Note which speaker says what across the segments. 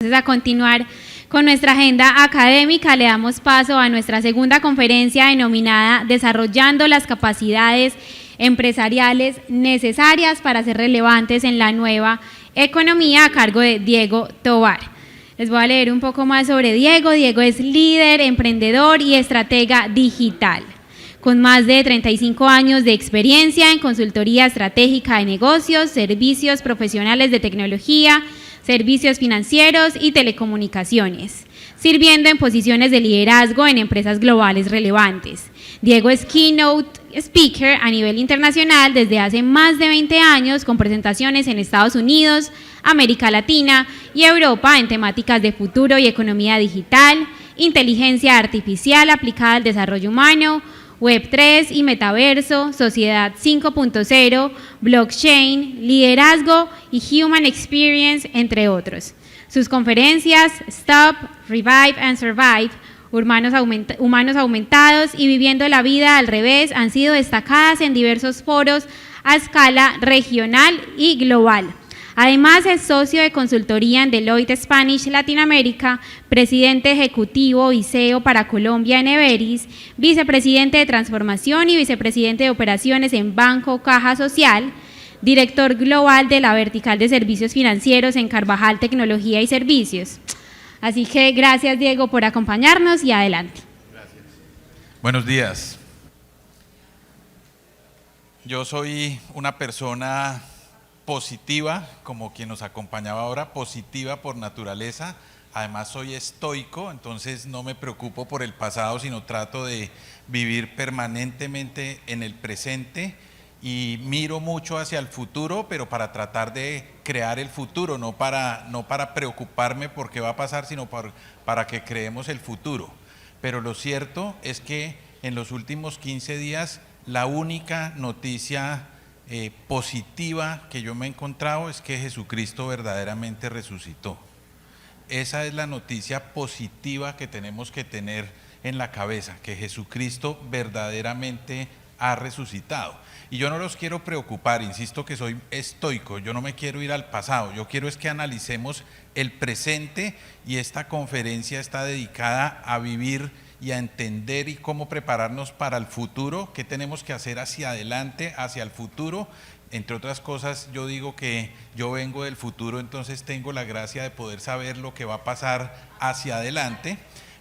Speaker 1: Entonces, a continuar con nuestra agenda académica, le damos paso a nuestra segunda conferencia denominada Desarrollando las capacidades empresariales necesarias para ser relevantes en la nueva economía, a cargo de Diego Tovar. Les voy a leer un poco más sobre Diego. Diego es líder, emprendedor y estratega digital, con más de 35 años de experiencia en consultoría estratégica de negocios, servicios profesionales de tecnología, servicios financieros y telecomunicaciones, sirviendo en posiciones de liderazgo en empresas globales relevantes. Diego es keynote speaker a nivel internacional desde hace más de 20 años, con presentaciones en Estados Unidos, América Latina y Europa en temáticas de futuro y economía digital, inteligencia artificial aplicada al desarrollo humano, Web3 y metaverso, sociedad 5.0, blockchain, liderazgo y human experience, entre otros. Sus conferencias Stop, Revive and Survive, humanos aumentados y viviendo la vida al revés han sido destacadas en diversos foros a escala regional y global. Además, es socio de consultoría en Deloitte Spanish Latinoamérica, presidente ejecutivo y CEO para Colombia en Everis, vicepresidente de transformación y vicepresidente de operaciones en Banco Caja Social, director global de la vertical de servicios financieros en Carvajal Tecnología y Servicios. Así que gracias, Diego, por acompañarnos y adelante.
Speaker 2: Gracias. Buenos días. Yo soy una persona positiva, como quien nos acompañaba ahora, positiva por naturaleza. Además soy estoico, entonces no me preocupo por el pasado, sino trato de vivir permanentemente en el presente y miro mucho hacia el futuro, pero para tratar de crear el futuro, no para preocuparme por qué va a pasar, sino para que creemos el futuro. Pero lo cierto es que en los últimos 15 días la única noticia positiva que yo me he encontrado es que Jesucristo verdaderamente resucitó. Esa es la noticia positiva que tenemos que tener en la cabeza, que Jesucristo verdaderamente ha resucitado. Y yo no los quiero preocupar, insisto que soy estoico, yo no me quiero ir al pasado, yo quiero es que analicemos el presente, y esta conferencia está dedicada a vivir y a entender y cómo prepararnos para el futuro, qué tenemos que hacer hacia adelante, hacia el futuro. Entre otras cosas, yo digo que yo vengo del futuro, entonces tengo la gracia de poder saber lo que va a pasar hacia adelante.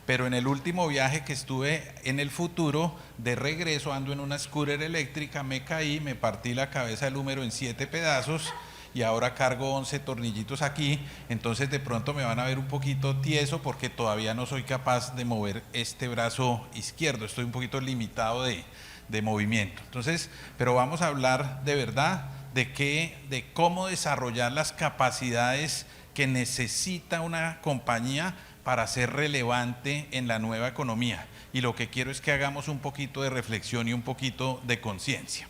Speaker 2: Pero en el último viaje que estuve en el futuro, de regreso ando en una scooter eléctrica, me caí, me partí la cabeza del húmero en 7 pedazos y ahora cargo 11 tornillitos aquí, entonces de pronto me van a ver un poquito tieso porque todavía no soy capaz de mover este brazo izquierdo, estoy un poquito limitado de movimiento. Entonces, pero vamos a hablar de verdad de cómo desarrollar las capacidades que necesita una compañía para ser relevante en la nueva economía, y lo que quiero es que hagamos un poquito de reflexión y un poquito de conciencia.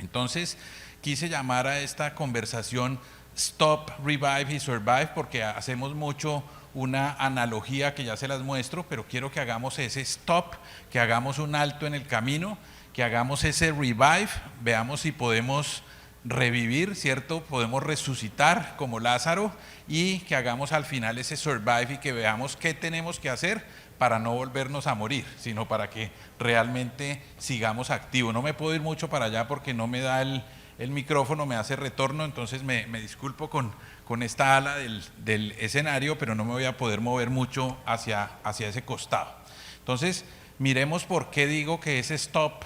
Speaker 2: Entonces, quise llamar a esta conversación Stop, Revive y Survive porque hacemos mucho una analogía que ya se las muestro, pero quiero que hagamos ese stop, que hagamos un alto en el camino, que hagamos ese revive, veamos si podemos revivir, ¿cierto? Podemos resucitar como Lázaro, y que hagamos al final ese survive y que veamos qué tenemos que hacer para no volvernos a morir, sino para que realmente sigamos activos. No me puedo ir mucho para allá porque no me da el micrófono, me hace retorno, entonces me disculpo con esta ala del escenario, pero no me voy a poder mover mucho hacia ese costado. Entonces, miremos por qué digo que es stop,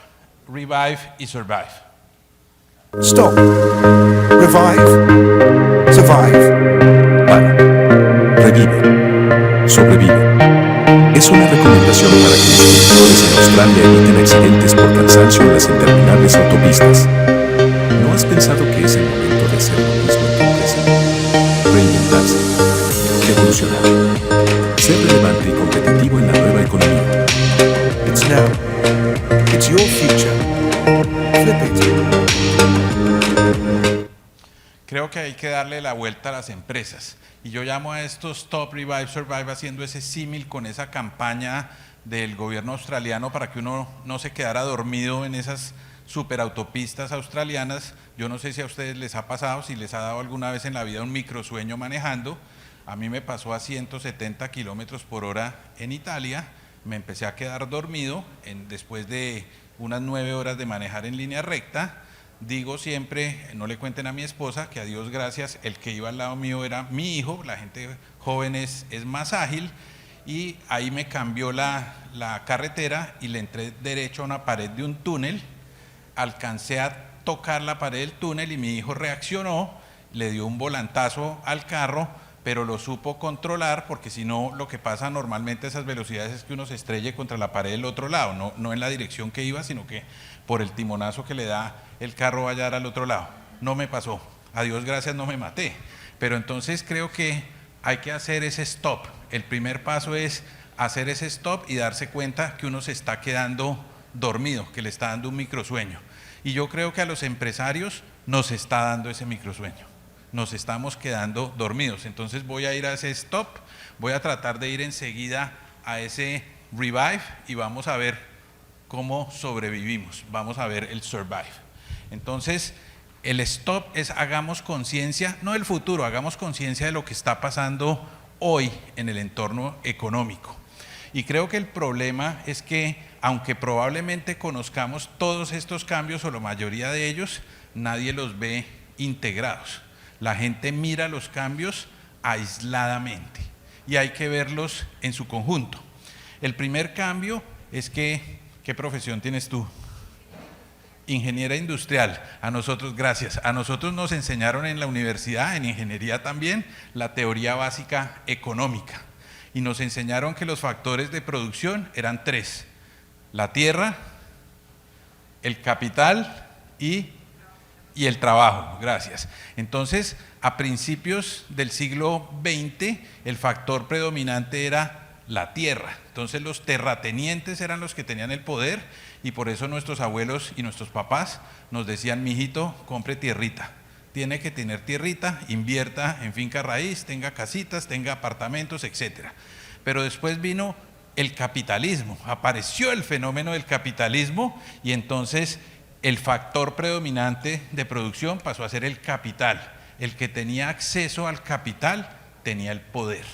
Speaker 2: revive y survive.
Speaker 3: Stop, revive, survive. Para, revive, sobrevive. Es una recomendación para que los conductores en Australia eviten accidentes por cansancio en las interminables autopistas. ¿No has pensado que es el momento de hacer lo mismo en tu empresa? Reinventarse, evolucionar, ser relevante y competitivo en la nueva economía. It's now. It's your future. Flip it.
Speaker 2: Creo que hay que darle la vuelta a las empresas, y yo llamo a esto Stop, Revive, Survive, haciendo ese símil con esa campaña del gobierno australiano para que uno no se quedara dormido en esas superautopistas australianas. Yo no sé si a ustedes les ha pasado, si les ha dado alguna vez en la vida un microsueño manejando. A mí me pasó a 170 kilómetros por hora en Italia, me empecé a quedar dormido después de unas 9 horas de manejar en línea recta. Digo siempre, no le cuenten a mi esposa, que a Dios gracias, el que iba al lado mío era mi hijo, la gente joven es más ágil, y ahí me cambió la carretera y le entré derecho a una pared de un túnel, alcancé a tocar la pared del túnel y mi hijo reaccionó, le dio un volantazo al carro, pero lo supo controlar, porque si no, lo que pasa normalmente a esas velocidades es que uno se estrelle contra la pared del otro lado, no en la dirección que iba, sino que por el timonazo que le da el carro va a llegar al otro lado. No me pasó, a Dios gracias no me maté, pero entonces creo que hay que hacer ese stop. El primer paso es hacer ese stop y darse cuenta que uno se está quedando dormido, que le está dando un microsueño. Y yo creo que a los empresarios nos está dando ese microsueño. Nos estamos quedando dormidos. Entonces voy a ir a ese stop, voy a tratar de ir enseguida a ese revive y vamos a ver cómo sobrevivimos, vamos a ver el survive. Entonces el stop es hagamos conciencia, no del futuro, hagamos conciencia de lo que está pasando hoy en el entorno económico. Y creo que el problema es que, aunque probablemente conozcamos todos estos cambios o la mayoría de ellos, nadie los ve integrados. La gente mira los cambios aisladamente y hay que verlos en su conjunto. El primer cambio es que, ¿qué profesión tienes tú? Ingeniera industrial. A nosotros, gracias, a nosotros nos enseñaron en la universidad, en ingeniería también, la teoría básica económica. Y nos enseñaron que los factores de producción eran 3: la tierra, el capital y el trabajo, gracias. Entonces, a principios del siglo XX, el factor predominante era la tierra. Entonces los terratenientes eran los que tenían el poder y por eso nuestros abuelos y nuestros papás nos decían: mijito, compre tierrita, tiene que tener tierrita, invierta en finca raíz, tenga casitas, tenga apartamentos, etcétera. Pero después vino el capitalismo, apareció el fenómeno del capitalismo y entonces el factor predominante de producción pasó a ser el capital. El que tenía acceso al capital tenía el poder.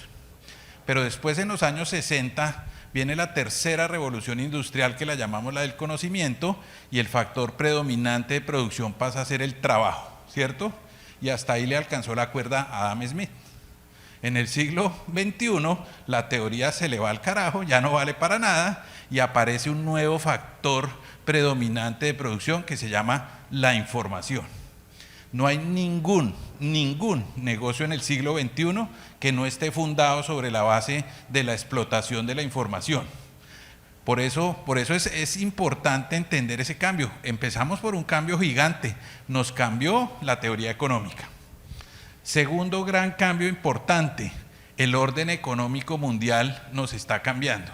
Speaker 2: Pero después, en los años 60, viene la tercera revolución industrial, que la llamamos la del conocimiento, y el factor predominante de producción pasa a ser el trabajo, ¿cierto? Y hasta ahí le alcanzó la cuerda a Adam Smith. En el siglo XXI, la teoría se le va al carajo, ya no vale para nada, y aparece un nuevo factor predominante de producción que se llama la información. No hay ningún negocio en el siglo XXI que no esté fundado sobre la base de la explotación de la información. Por eso es importante entender ese cambio. Empezamos por un cambio gigante, nos cambió la teoría económica. Segundo gran cambio importante, el orden económico mundial nos está cambiando.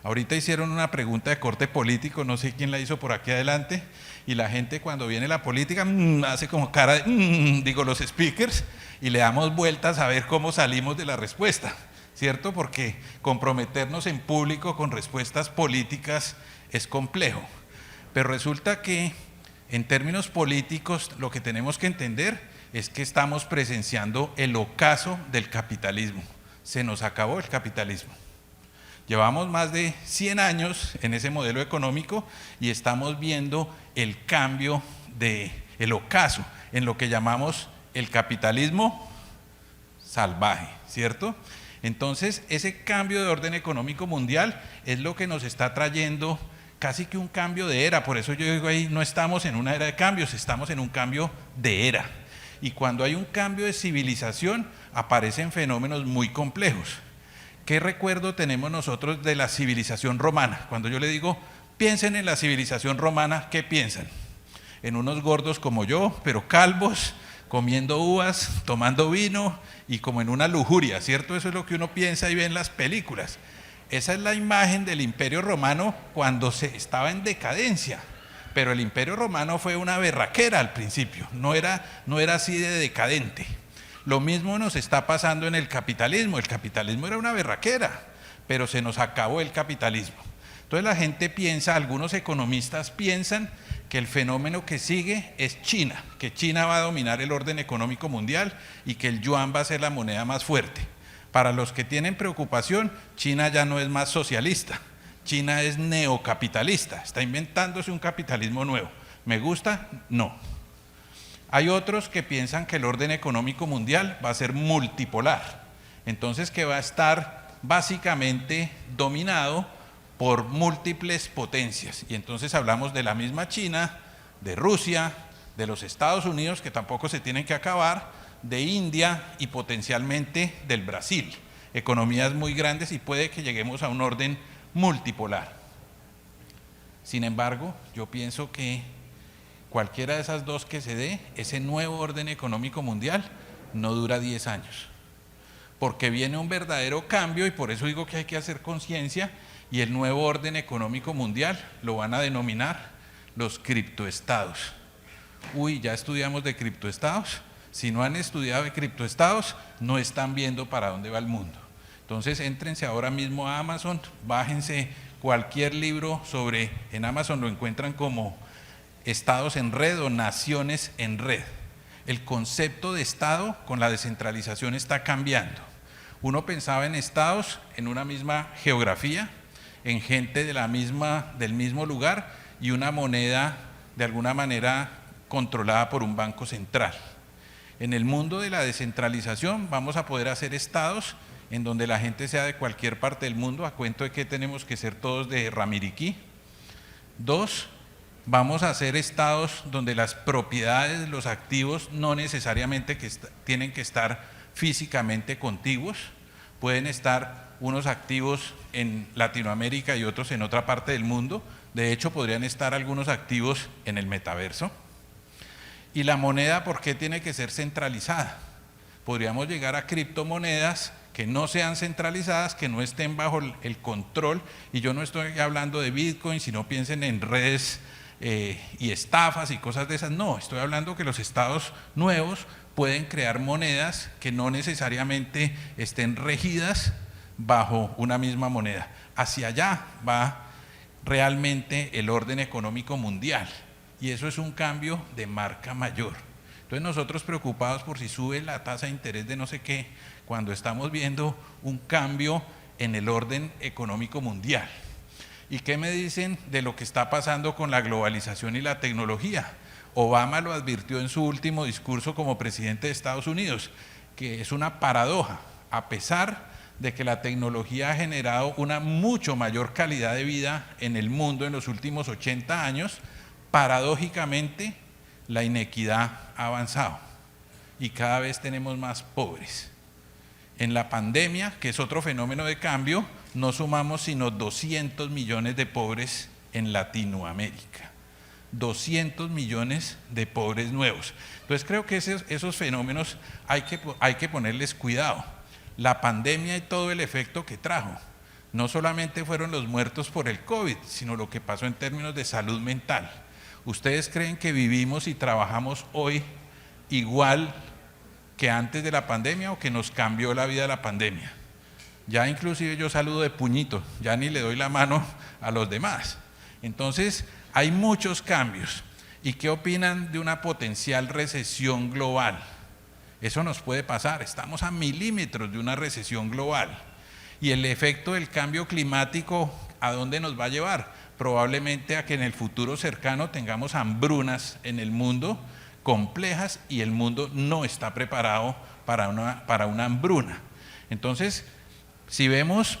Speaker 2: Ahorita hicieron una pregunta de corte político, no sé quién la hizo por aquí adelante, y la gente cuando viene la política hace como cara de, los speakers, y le damos vueltas a ver cómo salimos de la respuesta, ¿cierto? Porque comprometernos en público con respuestas políticas es complejo. Pero resulta que en términos políticos lo que tenemos que entender es que estamos presenciando el ocaso del capitalismo. Se nos acabó el capitalismo. Llevamos más de 100 años en ese modelo económico y estamos viendo el cambio el ocaso en lo que llamamos el capitalismo salvaje, ¿cierto? Entonces, ese cambio de orden económico mundial es lo que nos está trayendo casi que un cambio de era. Por eso yo digo ahí, no estamos en una era de cambios, estamos en un cambio de era. Y cuando hay un cambio de civilización, aparecen fenómenos muy complejos. ¿Qué recuerdo tenemos nosotros de la civilización romana? Cuando yo le digo, piensen en la civilización romana, ¿qué piensan? En unos gordos como yo, pero calvos, comiendo uvas, tomando vino y como en una lujuria, ¿cierto? Eso es lo que uno piensa y ve en las películas. Esa es la imagen del Imperio Romano cuando se estaba en decadencia. Pero el Imperio Romano fue una berraquera al principio, no era así de decadente. Lo mismo nos está pasando en el capitalismo. El capitalismo era una berraquera, pero se nos acabó el capitalismo. Entonces la gente piensa, algunos economistas piensan que el fenómeno que sigue es China, que China va a dominar el orden económico mundial y que el yuan va a ser la moneda más fuerte. Para los que tienen preocupación, China ya no es más socialista, China es neocapitalista, está inventándose un capitalismo nuevo. ¿Me gusta? No. Hay otros que piensan que el orden económico mundial va a ser multipolar, entonces que va a estar básicamente dominado por múltiples potencias, y entonces hablamos de la misma China, de Rusia, de los Estados Unidos, que tampoco se tienen que acabar, de India y potencialmente del Brasil, economías muy grandes, y puede que lleguemos a un orden multipolar. Sin embargo, yo pienso que cualquiera de esas dos que se dé, ese nuevo orden económico mundial no dura 10 años, porque viene un verdadero cambio, y por eso digo que hay que hacer conciencia, y el nuevo orden económico mundial lo van a denominar los criptoestados. Uy, ya estudiamos de criptoestados. Si no han estudiado de criptoestados, no están viendo para dónde va el mundo. Entonces, éntrense ahora mismo a Amazon, bájense cualquier libro sobre, en Amazon lo encuentran como estados en red o naciones en red. El concepto de estado con la descentralización está cambiando. Uno pensaba en estados en una misma geografía, en gente del mismo lugar y una moneda de alguna manera controlada por un banco central. En el mundo de la descentralización vamos a poder hacer estados en donde la gente sea de cualquier parte del mundo, a cuento de que tenemos que ser todos de Ramiriquí. 2, vamos a hacer estados donde las propiedades, los activos, no necesariamente tienen que estar físicamente contiguos, pueden estar unos activos en Latinoamérica y otros en otra parte del mundo, de hecho podrían estar algunos activos en el metaverso. Y la moneda, ¿por qué tiene que ser centralizada? Podríamos llegar a criptomonedas que no sean centralizadas, que no estén bajo el control, y yo no estoy hablando de Bitcoin, sino piensen en redes y estafas y cosas de esas. No, estoy hablando que los estados nuevos pueden crear monedas que no necesariamente estén regidas bajo una misma moneda. Hacia allá va realmente el orden económico mundial. Y eso es un cambio de marca mayor. Entonces nosotros preocupados por si sube la tasa de interés de no sé qué, cuando estamos viendo un cambio en el orden económico mundial. ¿Y qué me dicen de lo que está pasando con la globalización y la tecnología? Obama lo advirtió en su último discurso como presidente de Estados Unidos, que es una paradoja, a pesar de que la tecnología ha generado una mucho mayor calidad de vida en el mundo en los últimos 80 años, paradójicamente, la inequidad ha avanzado y cada vez tenemos más pobres. En la pandemia, que es otro fenómeno de cambio, no sumamos sino 200 millones de pobres en Latinoamérica. 200 millones de pobres nuevos. Entonces creo que esos fenómenos hay que ponerles cuidado. La pandemia y todo el efecto que trajo, no solamente fueron los muertos por el COVID, sino lo que pasó en términos de salud mental. ¿Ustedes creen que vivimos y trabajamos hoy igual que antes de la pandemia o que nos cambió la vida la pandemia? Ya inclusive yo saludo de puñito, ya ni le doy la mano a los demás. Entonces hay muchos cambios. ¿Y qué opinan de una potencial recesión global? Eso nos puede pasar, estamos a milímetros de una recesión global. Y el efecto del cambio climático, ¿a dónde nos va a llevar? Probablemente a que en el futuro cercano tengamos hambrunas en el mundo complejas y el mundo no está preparado para una hambruna. Entonces, si vemos,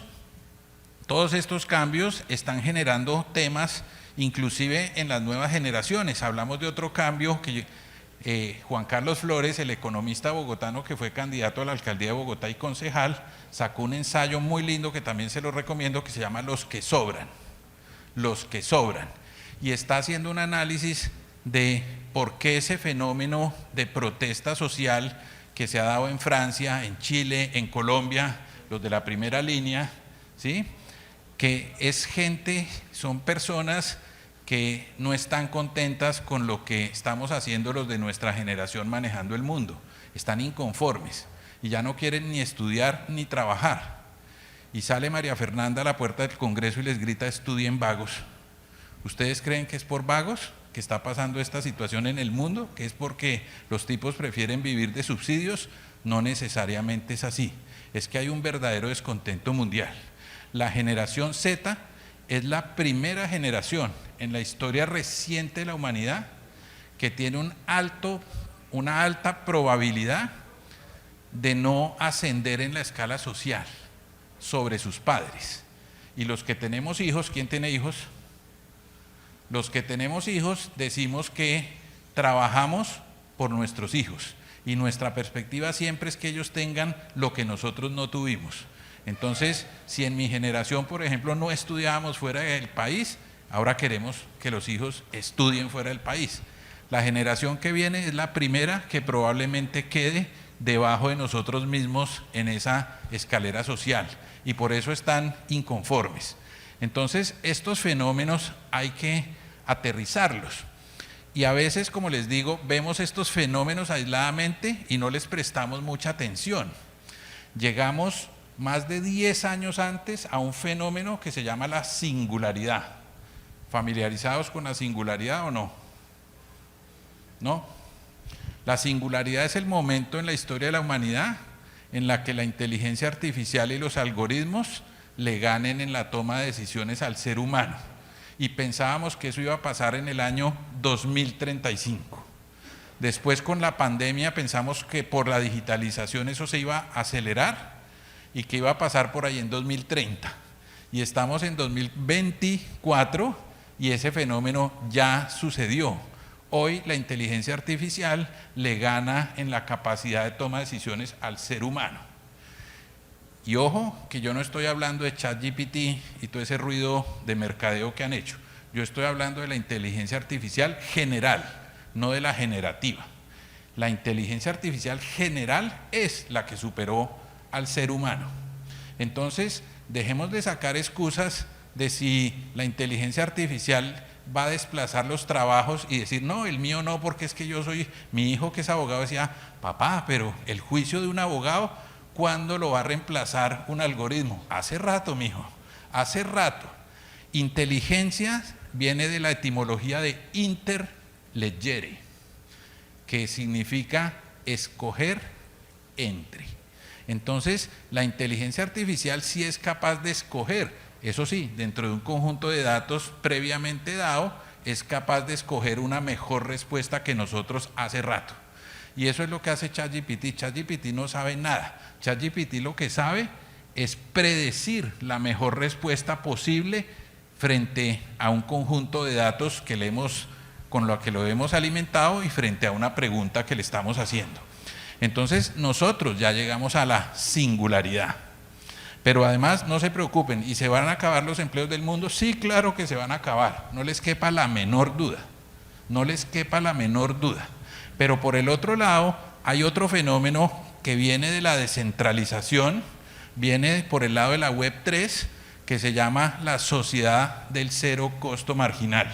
Speaker 2: todos estos cambios están generando temas, inclusive en las nuevas generaciones. Hablamos de otro cambio que Juan Carlos Flores, el economista bogotano que fue candidato a la alcaldía de Bogotá y concejal, sacó un ensayo muy lindo que también se lo recomiendo, que se llama Los que sobran. Los que sobran. Y está haciendo un análisis de por qué ese fenómeno de protesta social que se ha dado en Francia, en Chile, en Colombia, los de la primera línea, ¿sí? Que es gente, son personas que no están contentas con lo que estamos haciendo los de nuestra generación manejando el mundo, están inconformes y ya no quieren ni estudiar ni trabajar. Y sale María Fernanda a la puerta del Congreso y les grita: estudien vagos. ¿Ustedes creen que es por vagos? que está pasando esta situación en el mundo, que es porque los tipos prefieren vivir de subsidios, no necesariamente es así. Es que hay un verdadero descontento mundial. La generación Z es la primera generación en la historia reciente de la humanidad que tiene una alta probabilidad de no ascender en la escala social sobre sus padres. Y los que tenemos hijos, ¿quién tiene hijos? Los que tenemos hijos decimos que trabajamos por nuestros hijos y nuestra perspectiva siempre es que ellos tengan lo que nosotros no tuvimos. Entonces, si en mi generación, por ejemplo, no estudiábamos fuera del país, ahora queremos que los hijos estudien fuera del país. La generación que viene es la primera que probablemente quede debajo de nosotros mismos en esa escalera social y por eso están inconformes. Entonces, estos fenómenos hay que aterrizarlos. Y a veces, como les digo, vemos estos fenómenos aisladamente y no les prestamos mucha atención. Llegamos más de 10 años antes a un fenómeno que se llama la singularidad. ¿Familiarizados con la singularidad o no? ¿No? La singularidad es el momento en la historia de la humanidad en la que la inteligencia artificial y los algoritmos le ganen en la toma de decisiones al ser humano. Y pensábamos que eso iba a pasar en el año 2035. Después, con la pandemia, pensamos que por la digitalización eso se iba a acelerar y que iba a pasar por ahí en 2030. Y estamos en 2024 y ese fenómeno ya sucedió. Hoy la inteligencia artificial le gana en la capacidad de toma de decisiones al ser humano. Y ojo, que yo no estoy hablando de ChatGPT y todo ese ruido de mercadeo que han hecho. Yo estoy hablando de la inteligencia artificial general, no de la generativa. La inteligencia artificial general es la que superó al ser humano. Entonces, dejemos de sacar excusas de si la inteligencia artificial va a desplazar los trabajos y decir, no, el mío no, porque es que yo soy, mi hijo que es abogado decía, papá, pero el juicio de un abogado, ¿cuándo lo va a reemplazar un algoritmo? Hace rato, mijo, hace rato. Inteligencia viene de la etimología de interlegere, que significa escoger entre. Entonces, la inteligencia artificial sí es capaz de escoger, eso sí, dentro de un conjunto de datos previamente dado, es capaz de escoger una mejor respuesta que nosotros hace rato. Y eso es lo que hace ChatGPT. ChatGPT no sabe nada. ChatGPT lo que sabe es predecir la mejor respuesta posible frente a un conjunto de datos que con lo que lo hemos alimentado y frente a una pregunta que le estamos haciendo. Entonces, nosotros ya llegamos a la singularidad. Pero además, no se preocupen, ¿y se van a acabar los empleos del mundo? Sí, claro que se van a acabar, no les quepa la menor duda, no les quepa la menor duda. Pero por el otro lado, hay otro fenómeno que viene de la descentralización, viene por el lado de la Web 3, que se llama la sociedad del cero costo marginal.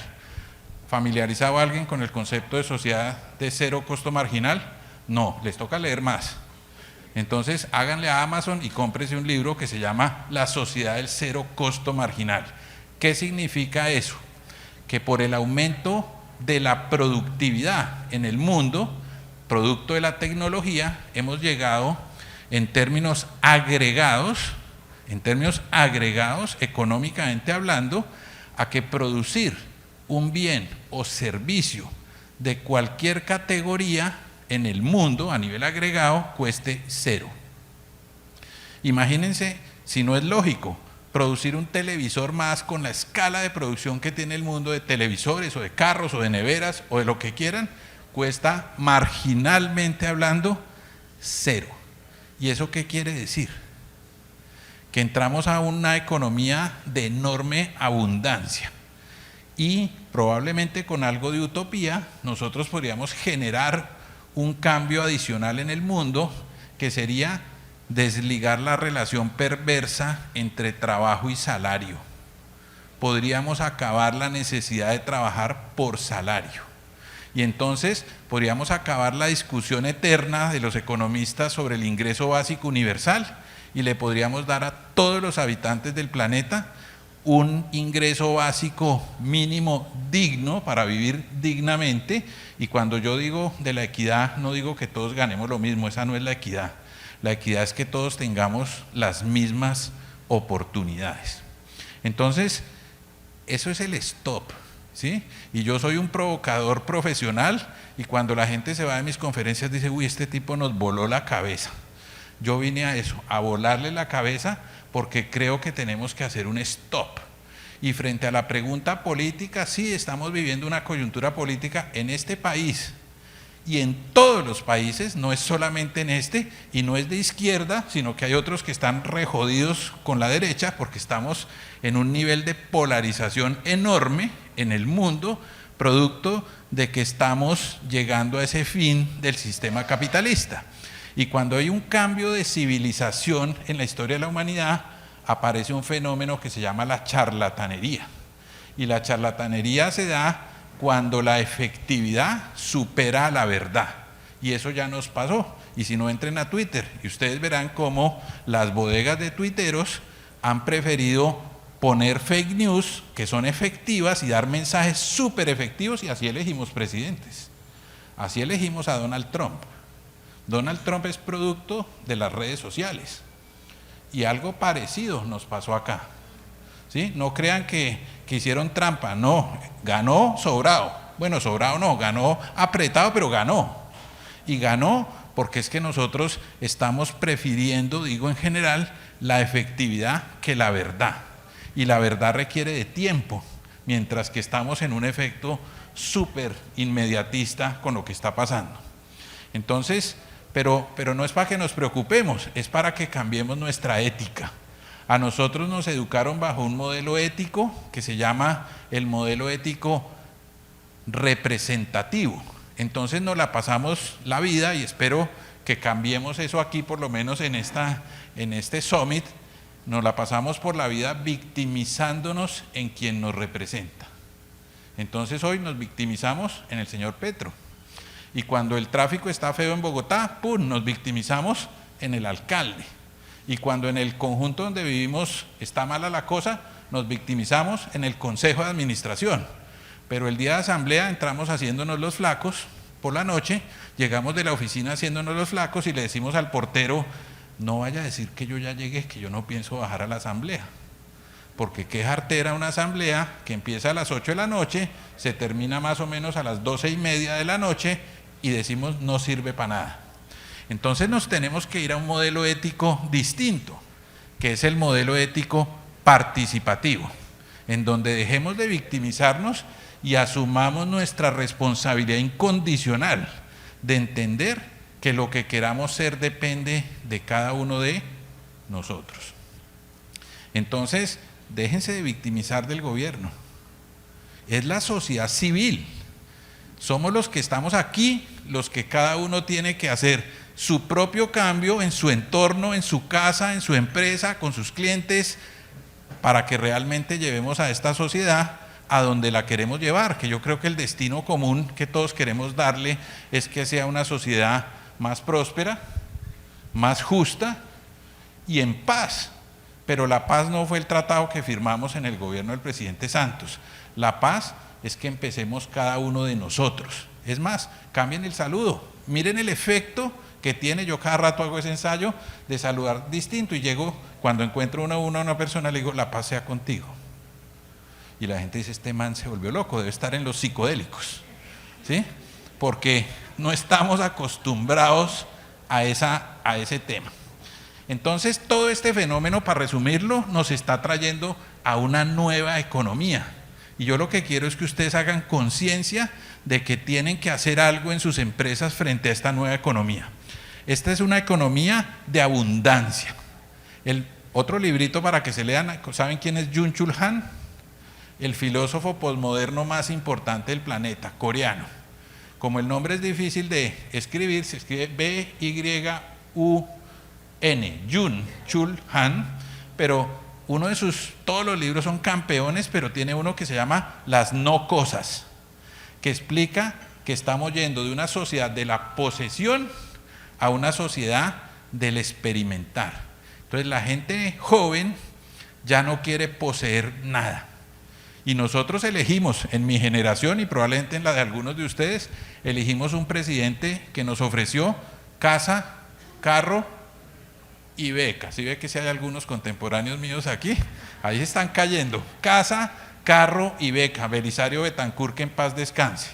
Speaker 2: ¿Familiarizado alguien con el concepto de sociedad de cero costo marginal? No, les toca leer más. Entonces, háganle a Amazon y cómprese un libro que se llama La sociedad del cero costo marginal. ¿Qué significa eso? Que por el aumento de la productividad en el mundo, producto de la tecnología, hemos llegado en términos agregados, económicamente hablando, a que producir un bien o servicio de cualquier categoría en el mundo a nivel agregado cueste cero. Imagínense, si no es lógico, producir un televisor más con la escala de producción que tiene el mundo de televisores o de carros o de neveras o de lo que quieran, cuesta marginalmente hablando cero. ¿Y eso qué quiere decir? Que entramos a una economía de enorme abundancia y probablemente con algo de utopía nosotros podríamos generar un cambio adicional en el mundo que sería desligar la relación perversa entre trabajo y salario. Podríamos acabar la necesidad de trabajar por salario. Y entonces podríamos acabar la discusión eterna de los economistas sobre el ingreso básico universal y le podríamos dar a todos los habitantes del planeta un ingreso básico mínimo digno para vivir dignamente. Y cuando yo digo de la equidad, no digo que todos ganemos lo mismo, esa no es la equidad. La equidad es que todos tengamos las mismas oportunidades. Entonces, eso es el stop, ¿sí? Y yo soy un provocador profesional y cuando la gente se va de mis conferencias dice, uy, este tipo nos voló la cabeza. Yo vine a eso, a volarle la cabeza porque creo que tenemos que hacer un stop. Y frente a la pregunta política, sí, estamos viviendo una coyuntura política en este país y en todos los países, no es solamente en este, y no es de izquierda, sino que hay otros que están rejodidos con la derecha, porque estamos en un nivel de polarización enorme en el mundo, producto de que estamos llegando a ese fin del sistema capitalista. Y cuando hay un cambio de civilización en la historia de la humanidad, aparece un fenómeno que se llama la charlatanería. Y la charlatanería se da cuando la efectividad supera a la verdad. Y eso ya nos pasó. Y si no, entren a Twitter y ustedes verán cómo las bodegas de tuiteros han preferido poner fake news que son efectivas y dar mensajes súper efectivos, y así elegimos presidentes. Así elegimos a Donald Trump. Donald Trump es producto de las redes sociales. Y algo parecido nos pasó acá, ¿sí? No crean que hicieron trampa, no, ganó sobrado. Bueno, sobrado no, ganó apretado, pero ganó. Y ganó porque es que nosotros estamos prefiriendo, digo en general, la efectividad que la verdad. Y la verdad requiere de tiempo, mientras que estamos en un efecto súper inmediatista con lo que está pasando. Entonces, pero no es para que nos preocupemos, es para que cambiemos nuestra ética. A nosotros nos educaron bajo un modelo ético que se llama el modelo ético representativo. Entonces nos la pasamos la vida, y espero que cambiemos eso aquí, por lo menos en este summit, nos la pasamos por la vida victimizándonos en quien nos representa. Entonces hoy nos victimizamos en el señor Petro. Y cuando el tráfico está feo en Bogotá, ¡pum!, nos victimizamos en el alcalde. Y cuando en el conjunto donde vivimos está mala la cosa, nos victimizamos en el consejo de administración. Pero el día de asamblea entramos haciéndonos los flacos, por la noche llegamos de la oficina haciéndonos los flacos y le decimos al portero, no vaya a decir que yo ya llegué, que yo no pienso bajar a la asamblea. Porque qué jartera una asamblea que empieza a las 8 de la noche, se termina más o menos a las 12:30 de la noche, y decimos no sirve para nada. Entonces nos tenemos que ir a un modelo ético distinto, que es el modelo ético participativo, en donde dejemos de victimizarnos y asumamos nuestra responsabilidad incondicional de entender que lo que queramos ser depende de cada uno de nosotros. Entonces, déjense de victimizar del gobierno. Es la sociedad civil. Somos los que estamos aquí, los que cada uno tiene que hacer su propio cambio en su entorno, en su casa, en su empresa, con sus clientes, para que realmente llevemos a esta sociedad a donde la queremos llevar, que yo creo que el destino común que todos queremos darle es que sea una sociedad más próspera, más justa y en paz. Pero la paz no fue el tratado que firmamos en el gobierno del presidente Santos. La paz es que empecemos cada uno de nosotros. Es más, cambien el saludo. Miren el efecto que tiene. Yo cada rato hago ese ensayo de saludar distinto y llego, cuando encuentro a una persona, le digo, la paz sea contigo. Y la gente dice, este man se volvió loco, debe estar en los psicodélicos, ¿sí? Porque no estamos acostumbrados a ese tema. Entonces, todo este fenómeno, para resumirlo, nos está trayendo a una nueva economía. Y yo lo que quiero es que ustedes hagan conciencia de que tienen que hacer algo en sus empresas frente a esta nueva economía. Esta es una economía de abundancia. El otro librito para que se lean, ¿saben quién es Byung-Chul Han? El filósofo posmoderno más importante del planeta, coreano. Como el nombre es difícil de escribir, se escribe B-Y-U-N, Byung-Chul Han, pero todos los libros son campeones, pero tiene uno que se llama Las no cosas, que explica que estamos yendo de una sociedad de la posesión a una sociedad del experimentar. Entonces la gente joven ya no quiere poseer nada. Y nosotros elegimos, en mi generación y probablemente en la de algunos de ustedes, elegimos un presidente que nos ofreció casa, carro y beca. ¿Sí ve que si hay algunos contemporáneos míos aquí? Ahí están cayendo. Casa, carro y beca. Belisario Betancur, que en paz descanse.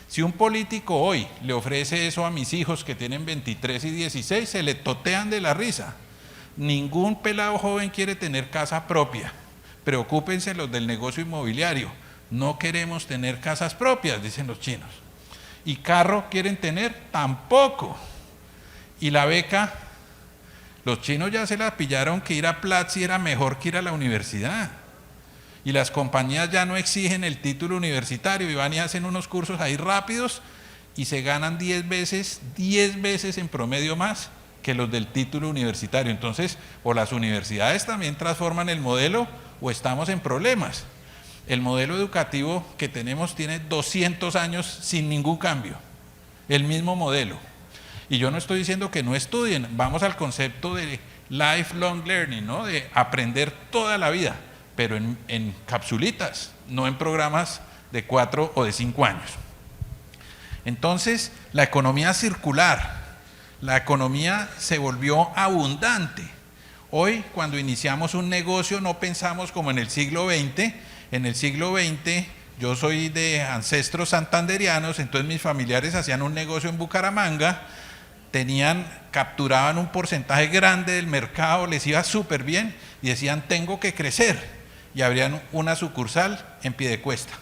Speaker 2: Si un político hoy le ofrece eso a mis hijos que tienen 23 y 16, se le totean de la risa. Ningún pelado joven quiere tener casa propia. Preocúpense los del negocio inmobiliario. No queremos tener casas propias, dicen los chinos. Y carro quieren tener, tampoco. Y la beca, los chinos ya se la pillaron que ir a Platzi era mejor que ir a la universidad. Y las compañías ya no exigen el título universitario y van y hacen unos cursos ahí rápidos y se ganan 10 veces en promedio más que los del título universitario. Entonces, o las universidades también transforman el modelo o estamos en problemas. El modelo educativo que tenemos tiene 200 años sin ningún cambio, el mismo modelo. Y yo no estoy diciendo que no estudien, vamos al concepto de lifelong learning, ¿no? De aprender toda la vida, pero en capsulitas, no en programas de 4 o de 5 años. Entonces, la economía circular, la economía se volvió abundante. Hoy, cuando iniciamos un negocio, no pensamos como en el siglo XX. En el siglo XX, yo soy de ancestros santanderianos, entonces mis familiares hacían un negocio en Bucaramanga, capturaban un porcentaje grande del mercado, les iba súper bien y decían, tengo que crecer. Y abrían una sucursal en Piedecuesta.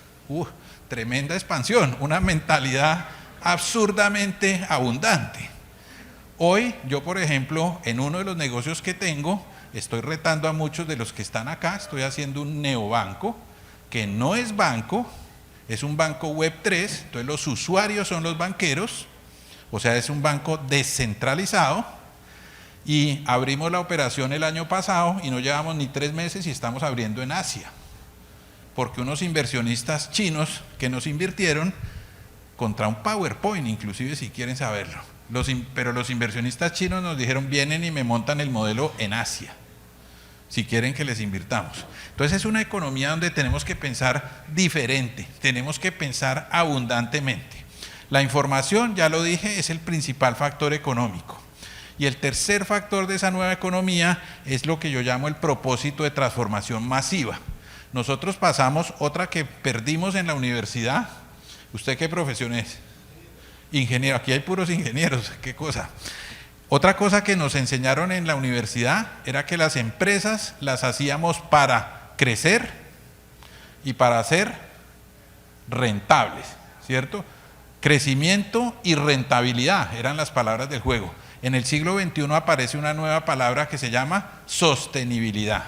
Speaker 2: Tremenda expansión, una mentalidad absurdamente abundante. Hoy, yo por ejemplo, en uno de los negocios que tengo, estoy retando a muchos de los que están acá, estoy haciendo un neobanco, que no es banco, es un banco web 3, entonces los usuarios son los banqueros, o sea, es un banco descentralizado, y abrimos la operación el año pasado y no llevamos ni 3 meses y estamos abriendo en Asia, porque unos inversionistas chinos que nos invirtieron contra un PowerPoint, inclusive si quieren saberlo. Pero los inversionistas chinos nos dijeron, vienen y me montan el modelo en Asia, si quieren que les invirtamos. Entonces es una economía donde tenemos que pensar diferente, tenemos que pensar abundantemente. La información, ya lo dije, es el principal factor económico. Y el tercer factor de esa nueva economía es lo que yo llamo el propósito de transformación masiva. Nosotros pasamos otra que perdimos en la universidad. ¿Usted qué profesión es? Ingeniero, aquí hay puros ingenieros, qué cosa. Otra cosa que nos enseñaron en la universidad era que las empresas las hacíamos para crecer y para ser rentables, ¿cierto? Crecimiento y rentabilidad eran las palabras del juego. En el siglo XXI aparece una nueva palabra que se llama sostenibilidad.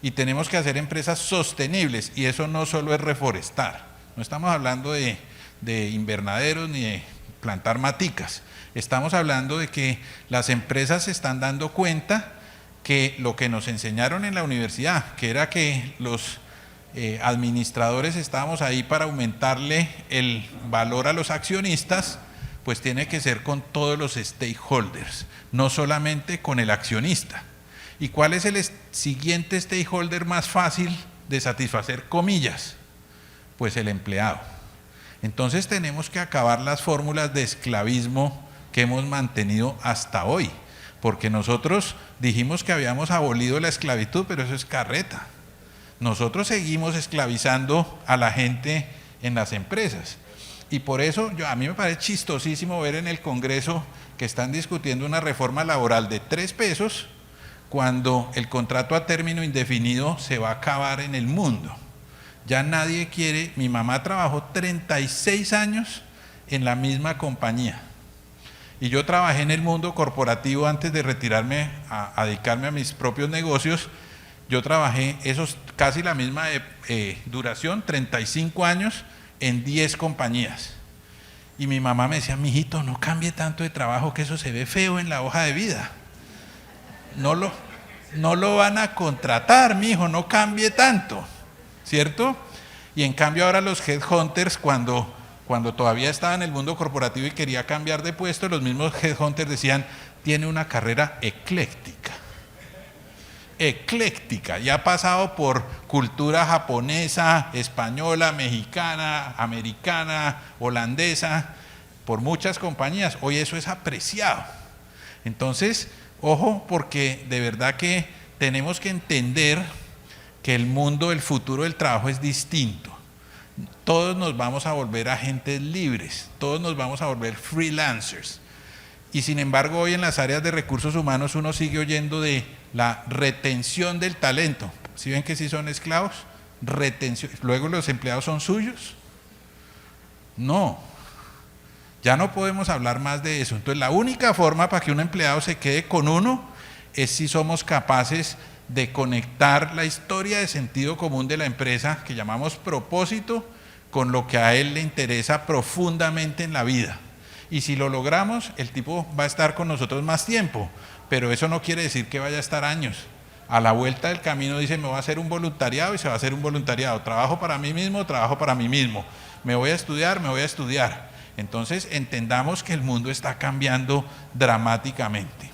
Speaker 2: Y tenemos que hacer empresas sostenibles, y eso no solo es reforestar. No estamos hablando de invernaderos ni de plantar maticas. Estamos hablando de que las empresas se están dando cuenta que lo que nos enseñaron en la universidad, que era que los administradores estábamos ahí para aumentarle el valor a los accionistas, pues tiene que ser con todos los stakeholders, no solamente con el accionista. ¿Y cuál es el siguiente stakeholder más fácil de satisfacer, comillas? Pues el empleado. Entonces tenemos que acabar las fórmulas de esclavismo que hemos mantenido hasta hoy, porque nosotros dijimos que habíamos abolido la esclavitud, pero eso es carreta. Nosotros seguimos esclavizando a la gente en las empresas. Y por eso a mí me parece chistosísimo ver en el Congreso que están discutiendo una reforma laboral de 3 pesos cuando el contrato a término indefinido se va a acabar en el mundo. Ya nadie quiere. Mi mamá trabajó 36 años en la misma compañía y yo trabajé en el mundo corporativo antes de retirarme a dedicarme a mis propios negocios. Yo trabajé casi la misma duración, 35 años en 10 compañías. Y mi mamá me decía, mijito, no cambie tanto de trabajo que eso se ve feo en la hoja de vida. No lo van a contratar, mijo, no cambie tanto, ¿cierto? Y en cambio ahora los headhunters, cuando todavía estaba en el mundo corporativo y quería cambiar de puesto, los mismos headhunters decían, tiene una carrera ecléctica. ecléctica y ha pasado por cultura japonesa, española, mexicana, americana, holandesa, por muchas compañías. Hoy eso es apreciado. Entonces, ojo, porque de verdad que tenemos que entender que el mundo, el futuro del trabajo es distinto. Todos nos vamos a volver agentes libres, todos nos vamos a volver freelancers. Y sin embargo, hoy en las áreas de recursos humanos uno sigue oyendo de la retención del talento. ¿Sí ven que sí son esclavos? Retención. ¿Luego los empleados son suyos? No. Ya no podemos hablar más de eso. Entonces, la única forma para que un empleado se quede con uno es si somos capaces de conectar la historia de sentido común de la empresa, que llamamos propósito, con lo que a él le interesa profundamente en la vida. Y si lo logramos, el tipo va a estar con nosotros más tiempo, pero eso no quiere decir que vaya a estar años. A la vuelta del camino dice, me voy a hacer un voluntariado, y se va a hacer un voluntariado. Trabajo para mí mismo, trabajo para mí mismo. Me voy a estudiar, me voy a estudiar. Entonces entendamos que el mundo está cambiando dramáticamente.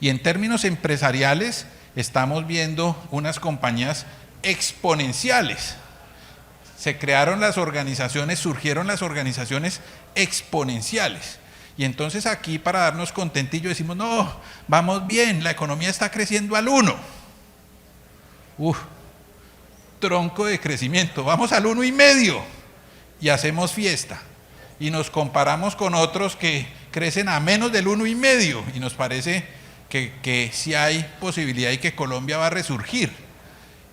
Speaker 2: Y en términos empresariales, estamos viendo unas compañías exponenciales. Se crearon las organizaciones, surgieron las organizaciones exponenciales. Y entonces aquí, para darnos contentillo, decimos, no, vamos bien, la economía está creciendo al 1. Tronco de crecimiento, vamos al 1,5 y hacemos fiesta. Y nos comparamos con otros que crecen a menos del 1,5 y nos parece que sí hay posibilidad y que Colombia va a resurgir.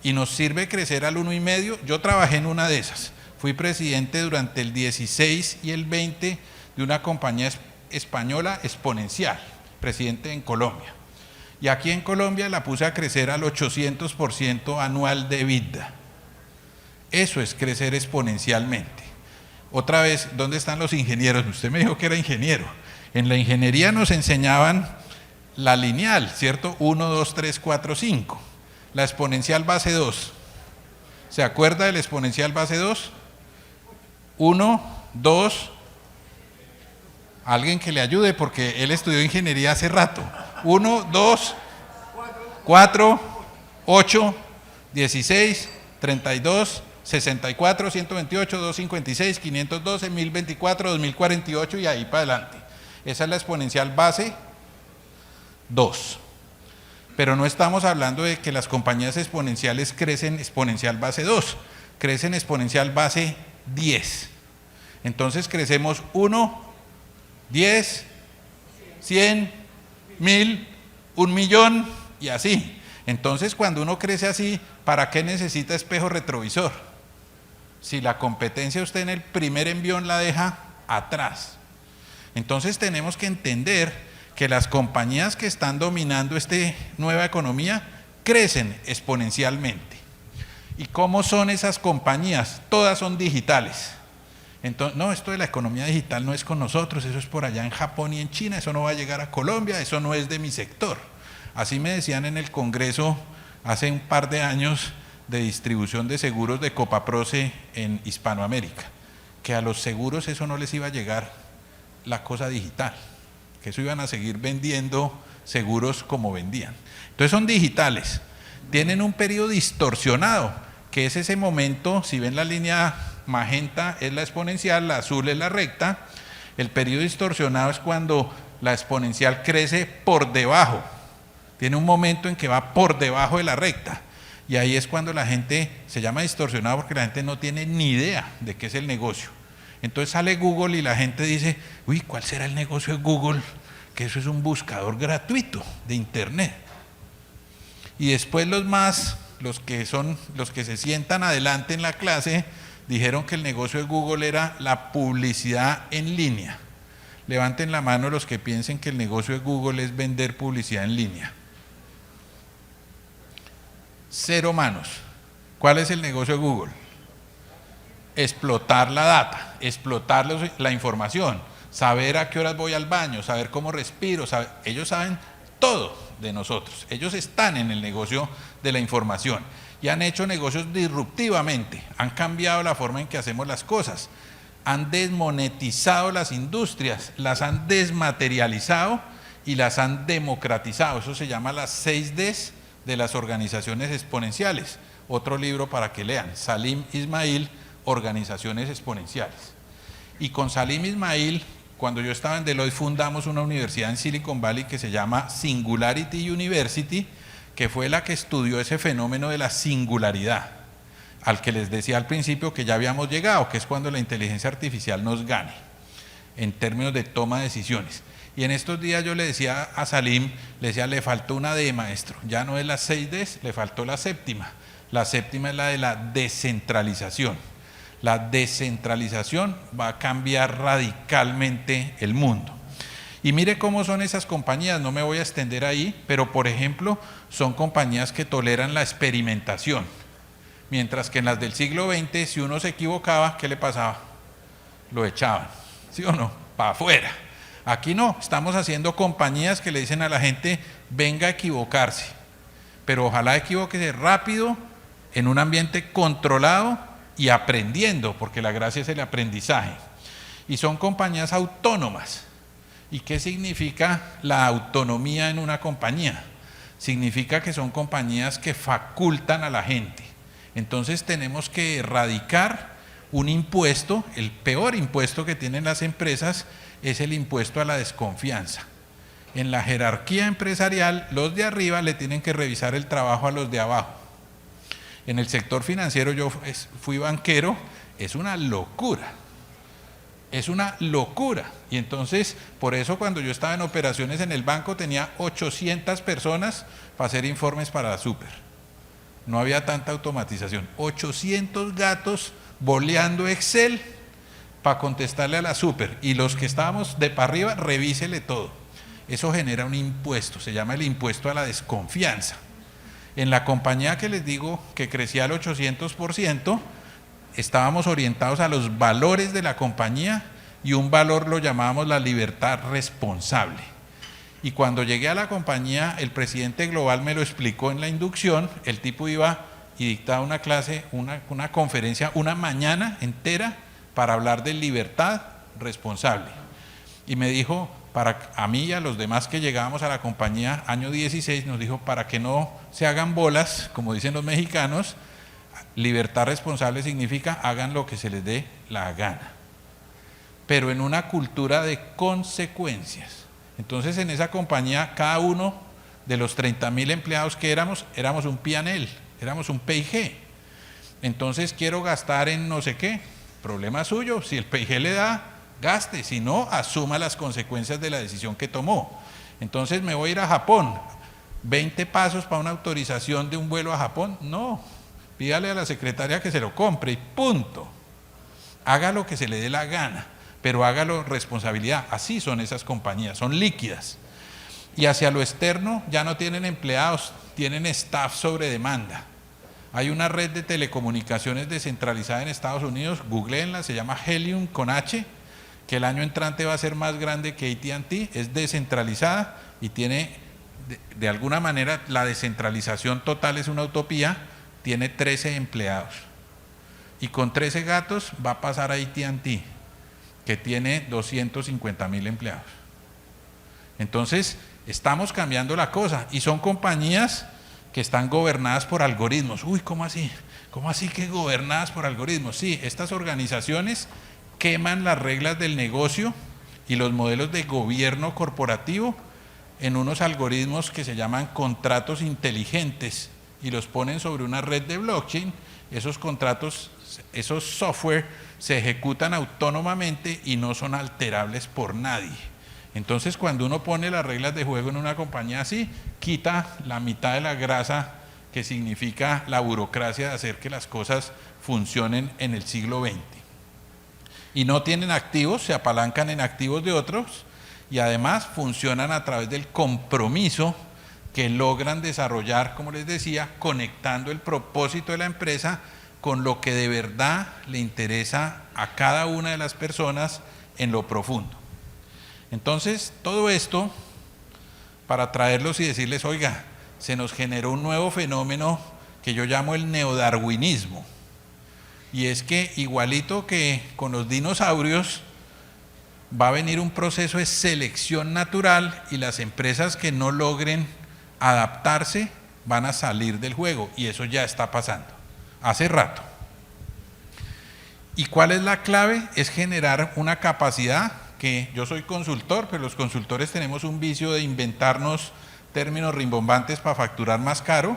Speaker 2: Y nos sirve crecer al 1,5. Yo trabajé en una de esas. Fui presidente durante el 16 y el 20 de una compañía española exponencial, presidente en Colombia. Y aquí en Colombia la puse a crecer al 800% anual de EBITDA. Eso es crecer exponencialmente. Otra vez, ¿dónde están los ingenieros? Usted me dijo que era ingeniero. En la ingeniería nos enseñaban la lineal, ¿cierto? 1, 2, 3, 4, 5. La exponencial base 2. ¿Se acuerda de la exponencial base 2? 1, 2. Alguien que le ayude porque él estudió ingeniería hace rato. 1, 2, 4, 8, 16, 32, 64, 128, 256, 512, 1024, 2048 y ahí para adelante. Esa es la exponencial base 2. Pero no estamos hablando de que las compañías exponenciales crecen exponencial base 2, crecen exponencial base 10. Entonces crecemos 1, 10, 100, 1000, 1.000.000 y así. Entonces cuando uno crece así, ¿para qué necesita espejo retrovisor? Si la competencia usted en el primer envión la deja atrás. Entonces tenemos que entender que las compañías que están dominando esta nueva economía crecen exponencialmente. ¿Y cómo son esas compañías? Todas son digitales. Entonces, no, esto de la economía digital no es con nosotros, eso es por allá en Japón y en China, eso no va a llegar a Colombia, eso no es de mi sector. Así me decían en el Congreso hace un par de años de distribución de seguros de Copaproce en Hispanoamérica, que a los seguros eso no les iba a llegar la cosa digital, que eso iban a seguir vendiendo seguros como vendían. Entonces son digitales, tienen un periodo distorsionado, que es ese momento, si ven la línea magenta es la exponencial, la azul es la recta, el periodo distorsionado es cuando la exponencial crece por debajo, tiene un momento en que va por debajo de la recta, y ahí es cuando la gente se llama distorsionado porque la gente no tiene ni idea de qué es el negocio. Entonces sale Google y la gente dice, uy, ¿cuál será el negocio de Google? Que eso es un buscador gratuito de internet. Y después los que se sientan adelante en la clase, dijeron que el negocio de Google era la publicidad en línea. Levanten la mano los que piensen que el negocio de Google es vender publicidad en línea. 0 manos. ¿Cuál es el negocio de Google? Explotar la data, explotar la información, saber a qué horas voy al baño, saber cómo respiro, ellos saben todo de nosotros, ellos están en el negocio de la información y han hecho negocios disruptivamente, han cambiado la forma en que hacemos las cosas, han desmonetizado las industrias, las han desmaterializado y las han democratizado, eso se llama las 6 Ds de las organizaciones exponenciales. Otro libro para que lean, Salim Ismail, Organizaciones Exponenciales. Y con Salim Ismail, cuando yo estaba en Deloitte, fundamos una universidad en Silicon Valley que se llama Singularity University, que fue la que estudió ese fenómeno de la singularidad, al que les decía al principio que ya habíamos llegado, que es cuando la inteligencia artificial nos gane, en términos de toma de decisiones. Y en estos días yo le decía a Salim, le decía, le faltó una D, maestro, ya no es las 6 Ds, le faltó la séptima. La séptima es la de la descentralización. La descentralización va a cambiar radicalmente el mundo. Y mire cómo son esas compañías, no me voy a extender ahí, pero por ejemplo, son compañías que toleran la experimentación. Mientras que en las del siglo XX, si uno se equivocaba, ¿qué le pasaba? Lo echaban, ¿sí o no? Para afuera. Aquí no, estamos haciendo compañías que le dicen a la gente, venga a equivocarse, pero ojalá equivóquese rápido, en un ambiente controlado y aprendiendo, porque la gracia es el aprendizaje. Y son compañías autónomas. ¿Y qué significa la autonomía en una compañía? Significa que son compañías que facultan a la gente. Entonces tenemos que erradicar un impuesto, el peor impuesto que tienen las empresas es el impuesto a la desconfianza. En la jerarquía empresarial, los de arriba le tienen que revisar el trabajo a los de abajo. En el sector financiero yo fui banquero, es una locura. Es una locura. Y entonces, por eso cuando yo estaba en operaciones en el banco tenía 800 personas para hacer informes para la super. No había tanta automatización. 800 gatos boleando Excel para contestarle a la super. Y los que estábamos de para arriba, revísele todo. Eso genera un impuesto, se llama el impuesto a la desconfianza. En la compañía que les digo que crecía al 800%, estábamos orientados a los valores de la compañía y un valor lo llamábamos la libertad responsable. Y cuando llegué a la compañía, el presidente global me lo explicó en la inducción, el tipo iba y dictaba una clase, una conferencia, una mañana entera para hablar de libertad responsable. Y me dijo, a mí y a los demás que llegábamos a la compañía, año 16, nos dijo, para que no se hagan bolas, como dicen los mexicanos, libertad responsable significa hagan lo que se les dé la gana, pero en una cultura de consecuencias. Entonces en esa compañía, cada uno de los 30,000 empleados que éramos un P&L, éramos un P&G. Entonces quiero gastar en no sé qué, problema suyo, si el P&G le da, gaste, si no, asuma las consecuencias de la decisión que tomó. Entonces me voy a ir a Japón, 20 pasos para una autorización de un vuelo a Japón, no, pídale a la secretaria que se lo compre y punto. Haga lo que se le dé la gana, pero hágalo responsabilidad. Así son esas compañías, son líquidas. Y hacia lo externo ya no tienen empleados, tienen staff sobre demanda. Hay una red de telecomunicaciones descentralizada en Estados Unidos, googleenla, se llama Helium con H, que el año entrante va a ser más grande que AT&T, es descentralizada y tiene, de alguna manera, la descentralización total es una utopía, tiene 13 empleados. Y con 13 gatos va a pasar a AT&T, que tiene 250,000 empleados. Entonces, estamos cambiando la cosa y son compañías que están gobernadas por algoritmos. Uy, ¿cómo así? ¿Cómo así que gobernadas por algoritmos? Sí, estas organizaciones queman las reglas del negocio y los modelos de gobierno corporativo en unos algoritmos que se llaman contratos inteligentes y los ponen sobre una red de blockchain. Esos contratos, esos software se ejecutan autónomamente y no son alterables por nadie. Entonces, cuando uno pone las reglas de juego en una compañía así, quita la mitad de la grasa que significa la burocracia de hacer que las cosas funcionen en el siglo XX. Y no tienen activos, se apalancan en activos de otros y además funcionan a través del compromiso que logran desarrollar, como les decía, conectando el propósito de la empresa con lo que de verdad le interesa a cada una de las personas en lo profundo. Entonces, todo esto para traerlos y decirles, oiga, se nos generó un nuevo fenómeno que yo llamo el neodarwinismo. Y es que igualito que con los dinosaurios, va a venir un proceso de selección natural y las empresas que no logren adaptarse van a salir del juego, y eso ya está pasando, hace rato. ¿Y cuál es la clave? Es generar una capacidad que yo soy consultor, pero los consultores tenemos un vicio de inventarnos términos rimbombantes para facturar más caro.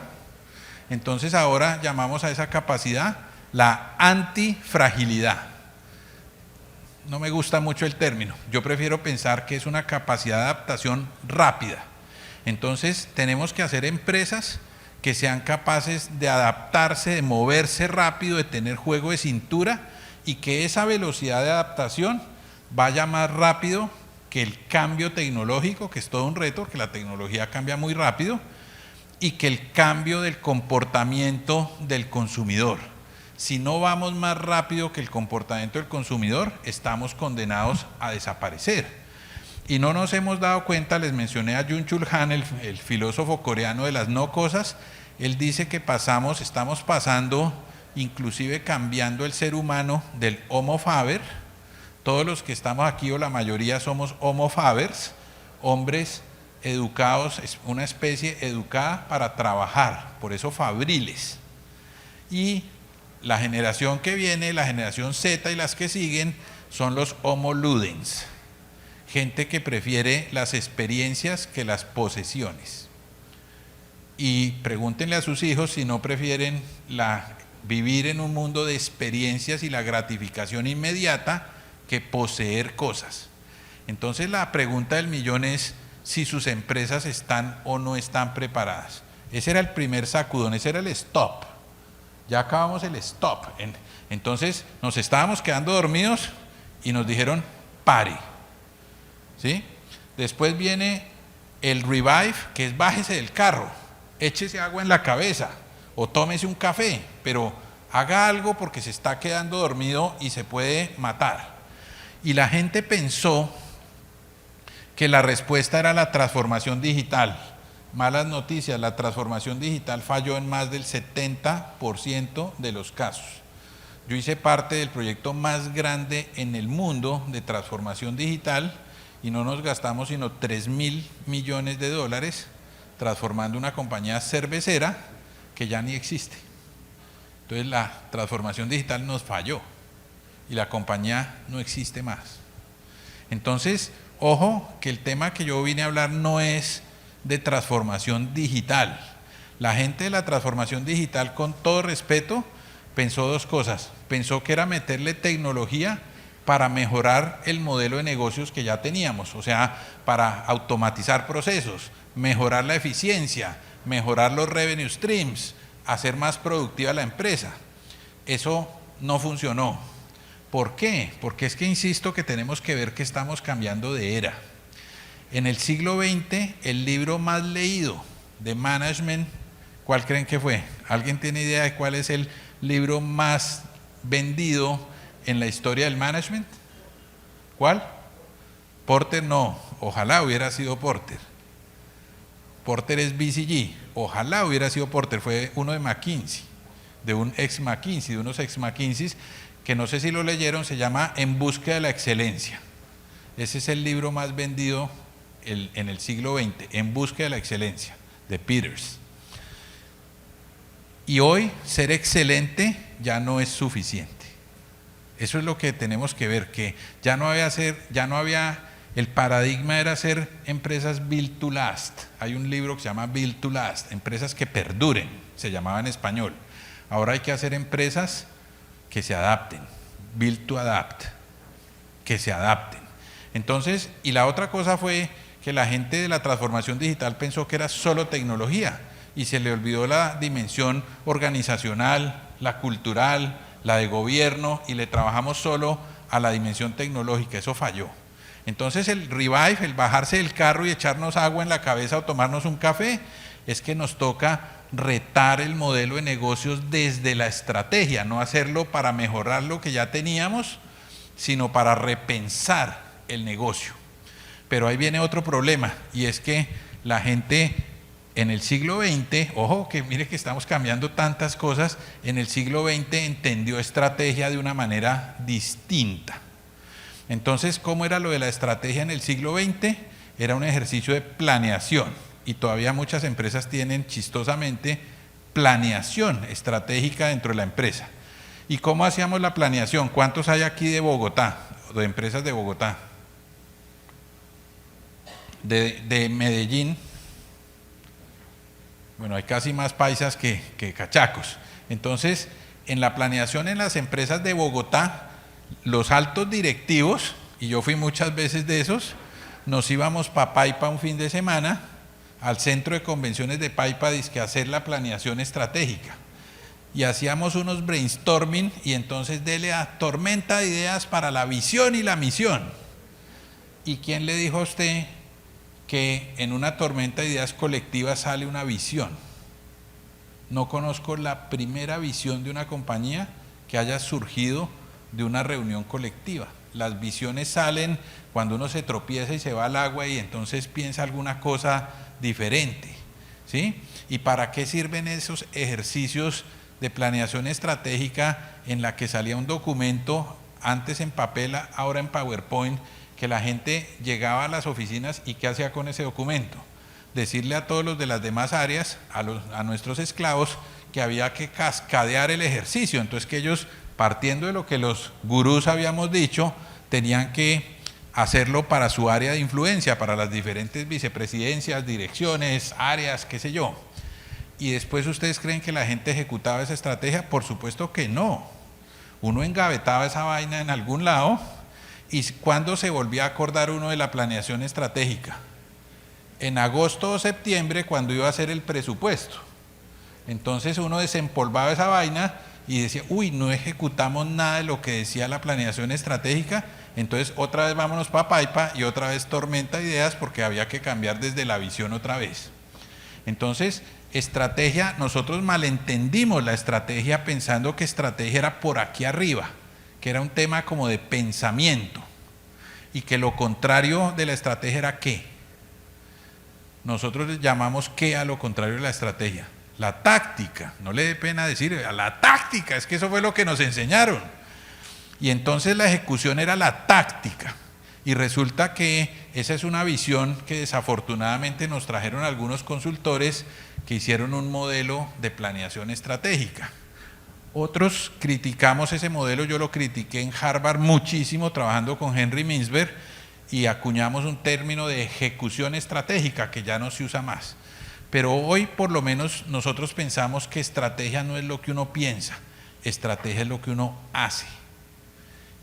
Speaker 2: Entonces ahora llamamos a esa capacidad la antifragilidad. No me gusta mucho el término, yo prefiero pensar que es una capacidad de adaptación rápida. Entonces tenemos que hacer empresas que sean capaces de adaptarse, de moverse rápido, de tener juego de cintura, y que esa velocidad de adaptación vaya más rápido que el cambio tecnológico, que es todo un reto, que la tecnología cambia muy rápido, y que el cambio del comportamiento del consumidor. Si no vamos más rápido que el comportamiento del consumidor, estamos condenados a desaparecer. Y no nos hemos dado cuenta, les mencioné a Byung-Chul Han, el filósofo coreano de las no cosas. Él dice que estamos pasando, inclusive cambiando el ser humano del Homo faber. Todos los que estamos aquí, o la mayoría, somos Homo fabers, hombres educados, una especie educada para trabajar, por eso fabriles. Y la generación que viene, la generación Z y las que siguen, son los Homo ludens, gente que prefiere las experiencias que las posesiones. Y pregúntenle a sus hijos si no prefieren vivir en un mundo de experiencias y la gratificación inmediata que poseer cosas. Entonces la pregunta del millón es si sus empresas están o no están preparadas. Ese era el primer sacudón, ese era el stop. Ya acabamos el stop. Entonces nos estábamos quedando dormidos y nos dijeron pare. ¿Sí? Después viene el revive, que es bájese del carro, échese agua en la cabeza o tómese un café, pero haga algo porque se está quedando dormido y se puede matar. Y la gente pensó que la respuesta era la transformación digital. Malas noticias, la transformación digital falló en más del 70% de los casos. Yo hice parte del proyecto más grande en el mundo de transformación digital y no nos gastamos sino $3.000 millones transformando una compañía cervecera que ya ni existe. Entonces la transformación digital nos falló y la compañía no existe más. Entonces, ojo, que el tema que yo vine a hablar no es de transformación digital. La gente de la transformación digital, con todo respeto, pensó dos cosas. Pensó que era meterle tecnología para mejorar el modelo de negocios que ya teníamos, o sea, para automatizar procesos, mejorar la eficiencia, mejorar los revenue streams, hacer más productiva la empresa. Eso no funcionó. ¿Por qué? Porque es que insisto que tenemos que ver que estamos cambiando de era. En el siglo XX, el libro más leído de management, ¿cuál creen que fue? ¿Alguien tiene idea de cuál es el libro más vendido en la historia del management? ¿Cuál? Porter no, ojalá hubiera sido Porter. Porter es BCG, ojalá hubiera sido Porter, fue uno de McKinsey, de un ex McKinsey, de unos ex McKinsey, que no sé si lo leyeron, se llama En búsqueda de la excelencia. Ese es el libro más vendido en el siglo XX, En búsqueda de la excelencia, de Peters. Y hoy ser excelente ya no es suficiente. Eso es lo que tenemos que ver, que ya no había, el paradigma era hacer empresas build to last. Hay un libro que se llama Build to Last, empresas que perduren, se llamaba en español. Ahora hay que hacer empresas que se adapten, build to adapt, que se adapten. Entonces, y la otra cosa fue que la gente de la transformación digital pensó que era solo tecnología y se le olvidó la dimensión organizacional, la cultural, la de gobierno, y le trabajamos solo a la dimensión tecnológica. Eso falló. Entonces el revive, el bajarse del carro y echarnos agua en la cabeza o tomarnos un café, es que nos toca retar el modelo de negocios desde la estrategia, no hacerlo para mejorar lo que ya teníamos, sino para repensar el negocio. Pero ahí viene otro problema, y es que la gente en el siglo XX, ojo, que mire que estamos cambiando tantas cosas, en el siglo XX entendió estrategia de una manera distinta. Entonces, ¿cómo era lo de la estrategia en el siglo XX? Era un ejercicio de planeación y todavía muchas empresas tienen chistosamente planeación estratégica dentro de la empresa. ¿Y cómo hacíamos la planeación? ¿Cuántos hay aquí de Bogotá, de empresas de Bogotá? De Medellín. Bueno, hay casi más paisas que cachacos. Entonces, en la planeación en las empresas de Bogotá, los altos directivos, y yo fui muchas veces de esos, nos íbamos para Paipa un fin de semana, al centro de convenciones de Paipa, dizque a hacer la planeación estratégica. Y hacíamos unos brainstorming, y entonces dele a tormenta de ideas para la visión y la misión. ¿Y quién le dijo a usted que en una tormenta de ideas colectivas sale una visión? No conozco la primera visión de una compañía que haya surgido de una reunión colectiva. Las visiones salen cuando uno se tropieza y se va al agua y entonces piensa alguna cosa diferente, ¿sí? ¿Y para qué sirven esos ejercicios de planeación estratégica en la que salía un documento, antes en papel, ahora en PowerPoint, que la gente llegaba a las oficinas y qué hacía con ese documento? Decirle a todos los de las demás áreas, a nuestros esclavos, que había que cascadear el ejercicio, entonces que ellos, partiendo de lo que los gurús habíamos dicho, tenían que hacerlo para su área de influencia, para las diferentes vicepresidencias, direcciones, áreas, qué sé yo. ¿Y después ustedes creen que la gente ejecutaba esa estrategia? Por supuesto que no. Uno engavetaba esa vaina en algún lado. ¿Y cuándo se volvía a acordar uno de la planeación estratégica? En agosto o septiembre, cuando iba a hacer el presupuesto. Entonces uno desempolvaba esa vaina y decía, uy, no ejecutamos nada de lo que decía la planeación estratégica, entonces otra vez vámonos para Paipa y otra vez tormenta de ideas porque había que cambiar desde la visión otra vez. Entonces, estrategia, nosotros malentendimos la estrategia pensando que estrategia era por aquí arriba, que era un tema como de pensamiento, y que lo contrario de la estrategia era ¿qué? Nosotros le llamamos ¿qué a lo contrario de la estrategia? La táctica. No le dé pena decir, la táctica, es que eso fue lo que nos enseñaron. Y entonces la ejecución era la táctica. Y resulta que esa es una visión que desafortunadamente nos trajeron algunos consultores que hicieron un modelo de planeación estratégica. Otros criticamos ese modelo, yo lo critiqué en Harvard muchísimo trabajando con Henry Mintzberg y acuñamos un término de ejecución estratégica que ya no se usa más. Pero hoy por lo menos nosotros pensamos que estrategia no es lo que uno piensa, estrategia es lo que uno hace.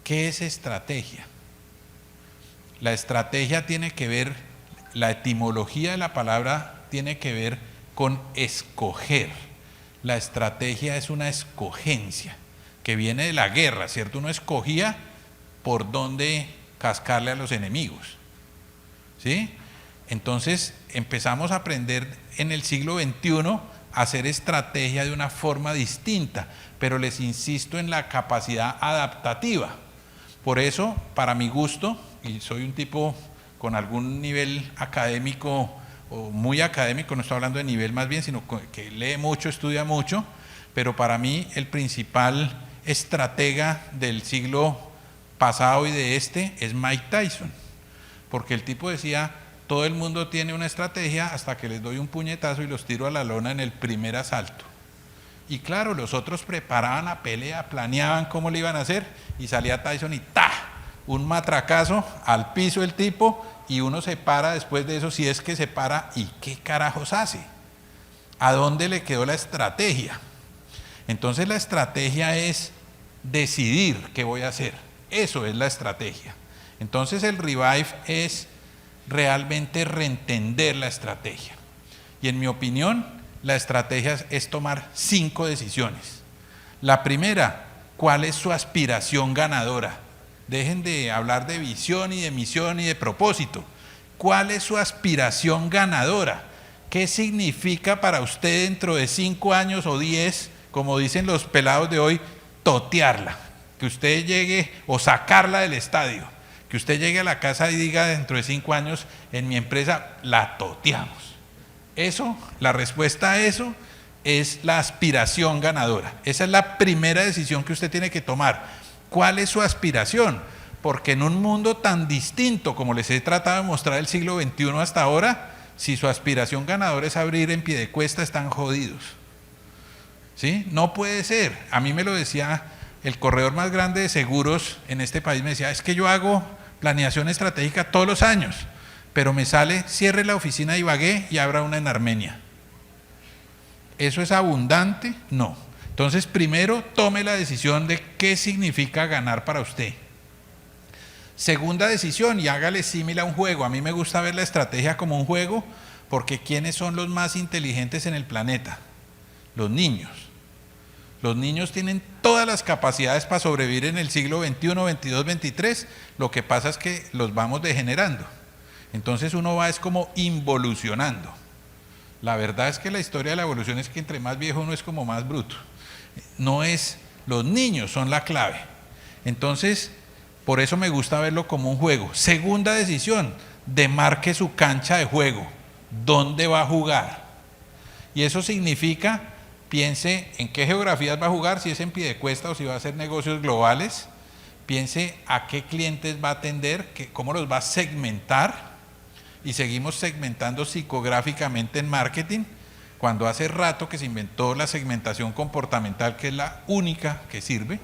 Speaker 2: ¿Qué es estrategia? La estrategia tiene que ver, la etimología de la palabra tiene que ver con escoger. La estrategia es una escogencia que viene de la guerra, ¿cierto? Uno escogía por dónde cascarle a los enemigos, ¿sí? Entonces empezamos a aprender en el siglo XXI a hacer estrategia de una forma distinta, pero les insisto en la capacidad adaptativa. Por eso, para mi gusto, y soy un tipo con algún nivel académico o muy académico, no estoy hablando de nivel más bien, sino que lee mucho, estudia mucho, pero para mí el principal estratega del siglo pasado y de este es Mike Tyson, porque el tipo decía, todo el mundo tiene una estrategia hasta que les doy un puñetazo y los tiro a la lona en el primer asalto. Y claro, los otros preparaban la pelea, planeaban cómo le iban a hacer y salía Tyson y ¡ta! Un matracazo al piso el tipo y uno se para después de eso, si es que se para, ¿y qué carajos hace? ¿A dónde le quedó la estrategia? Entonces la estrategia es decidir qué voy a hacer, eso es la estrategia. Entonces el Revive es realmente reentender la estrategia. Y en mi opinión, la estrategia es tomar 5 decisiones. La primera, ¿cuál es su aspiración ganadora? Dejen de hablar de visión y de misión y de propósito. ¿Cuál es su aspiración ganadora? ¿Qué significa para usted dentro de 5 años o 10, como dicen los pelados de hoy, totearla? Que usted llegue o sacarla del estadio. Que usted llegue a la casa y diga dentro de 5 años, en mi empresa la toteamos. Eso, la respuesta a eso es la aspiración ganadora. Esa es la primera decisión que usted tiene que tomar. ¿Cuál es su aspiración? Porque en un mundo tan distinto como les he tratado de mostrar el siglo XXI hasta ahora, Si su aspiración ganadora es abrir en Piedecuesta, están jodidos. ¿Sí? No puede ser. A mí me lo decía el corredor más grande de seguros en este país, me decía, es que yo hago planeación estratégica todos los años, pero me sale, cierre la oficina de Ibagué y abra una en Armenia. ¿Eso es abundante? No. Entonces, primero, tome la decisión de qué significa ganar para usted. Segunda decisión, y hágale símil a un juego. A mí me gusta ver la estrategia como un juego, porque ¿quiénes son los más inteligentes en el planeta? Los niños. Los niños tienen todas las capacidades para sobrevivir en el siglo XXI, XXII, XXIII. Lo que pasa es que los vamos degenerando. Entonces uno va es como involucionando. La verdad es que la historia de la evolución es que entre más viejo uno es como más bruto. No es, los niños son la clave. Entonces, por eso me gusta verlo como un juego. Segunda decisión, demarque su cancha de juego. ¿Dónde va a jugar? Y eso significa, piense en qué geografías va a jugar, si es en Piedecuesta o si va a hacer negocios globales. Piense a qué clientes va a atender, cómo los va a segmentar. Y seguimos segmentando psicográficamente en marketing, cuando hace rato que se inventó la segmentación comportamental, que es la única que sirve.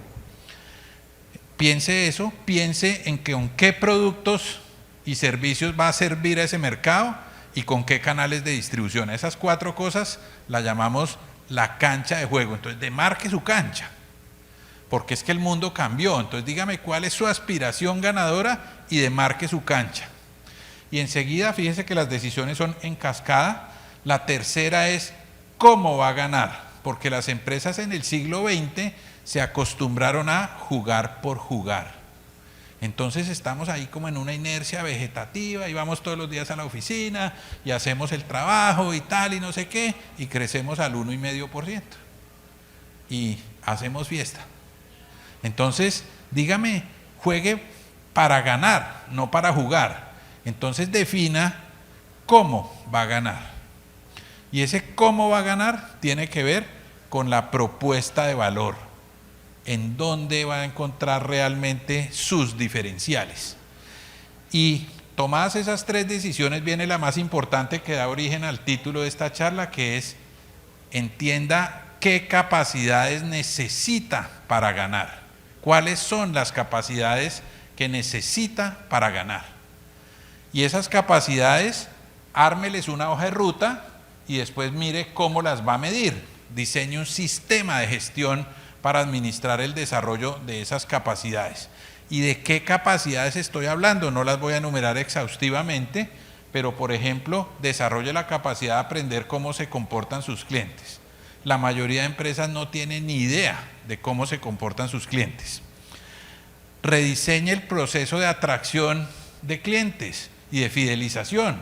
Speaker 2: Piense eso, piense en con qué productos y servicios va a servir a ese mercado y con qué canales de distribución. Esas 4 cosas las llamamos la cancha de juego. Entonces, demarque su cancha, porque es que el mundo cambió. Entonces, dígame cuál es su aspiración ganadora y demarque su cancha. Y enseguida, fíjese que las decisiones son en cascada. La tercera es cómo va a ganar, porque las empresas en el siglo XX se acostumbraron a jugar por jugar. Entonces estamos ahí como en una inercia vegetativa y vamos todos los días a la oficina y hacemos el trabajo y tal y no sé qué, y crecemos al 1,5% y hacemos fiesta. Entonces, dígame, juegue para ganar, no para jugar. Entonces defina cómo va a ganar. Y ese cómo va a ganar tiene que ver con la propuesta de valor. En dónde va a encontrar realmente sus diferenciales. Y tomadas esas 3 decisiones viene la más importante que da origen al título de esta charla, que es entienda qué capacidades necesita para ganar. ¿Cuáles son las capacidades que necesita para ganar? Y esas capacidades, ármeles una hoja de ruta y después mire cómo las va a medir. Diseñe un sistema de gestión para administrar el desarrollo de esas capacidades. ¿Y de qué capacidades estoy hablando? No las voy a enumerar exhaustivamente, pero por ejemplo, desarrolle la capacidad de aprender cómo se comportan sus clientes. La mayoría de empresas no tienen ni idea de cómo se comportan sus clientes. Rediseñe el proceso de atracción de clientes y de fidelización.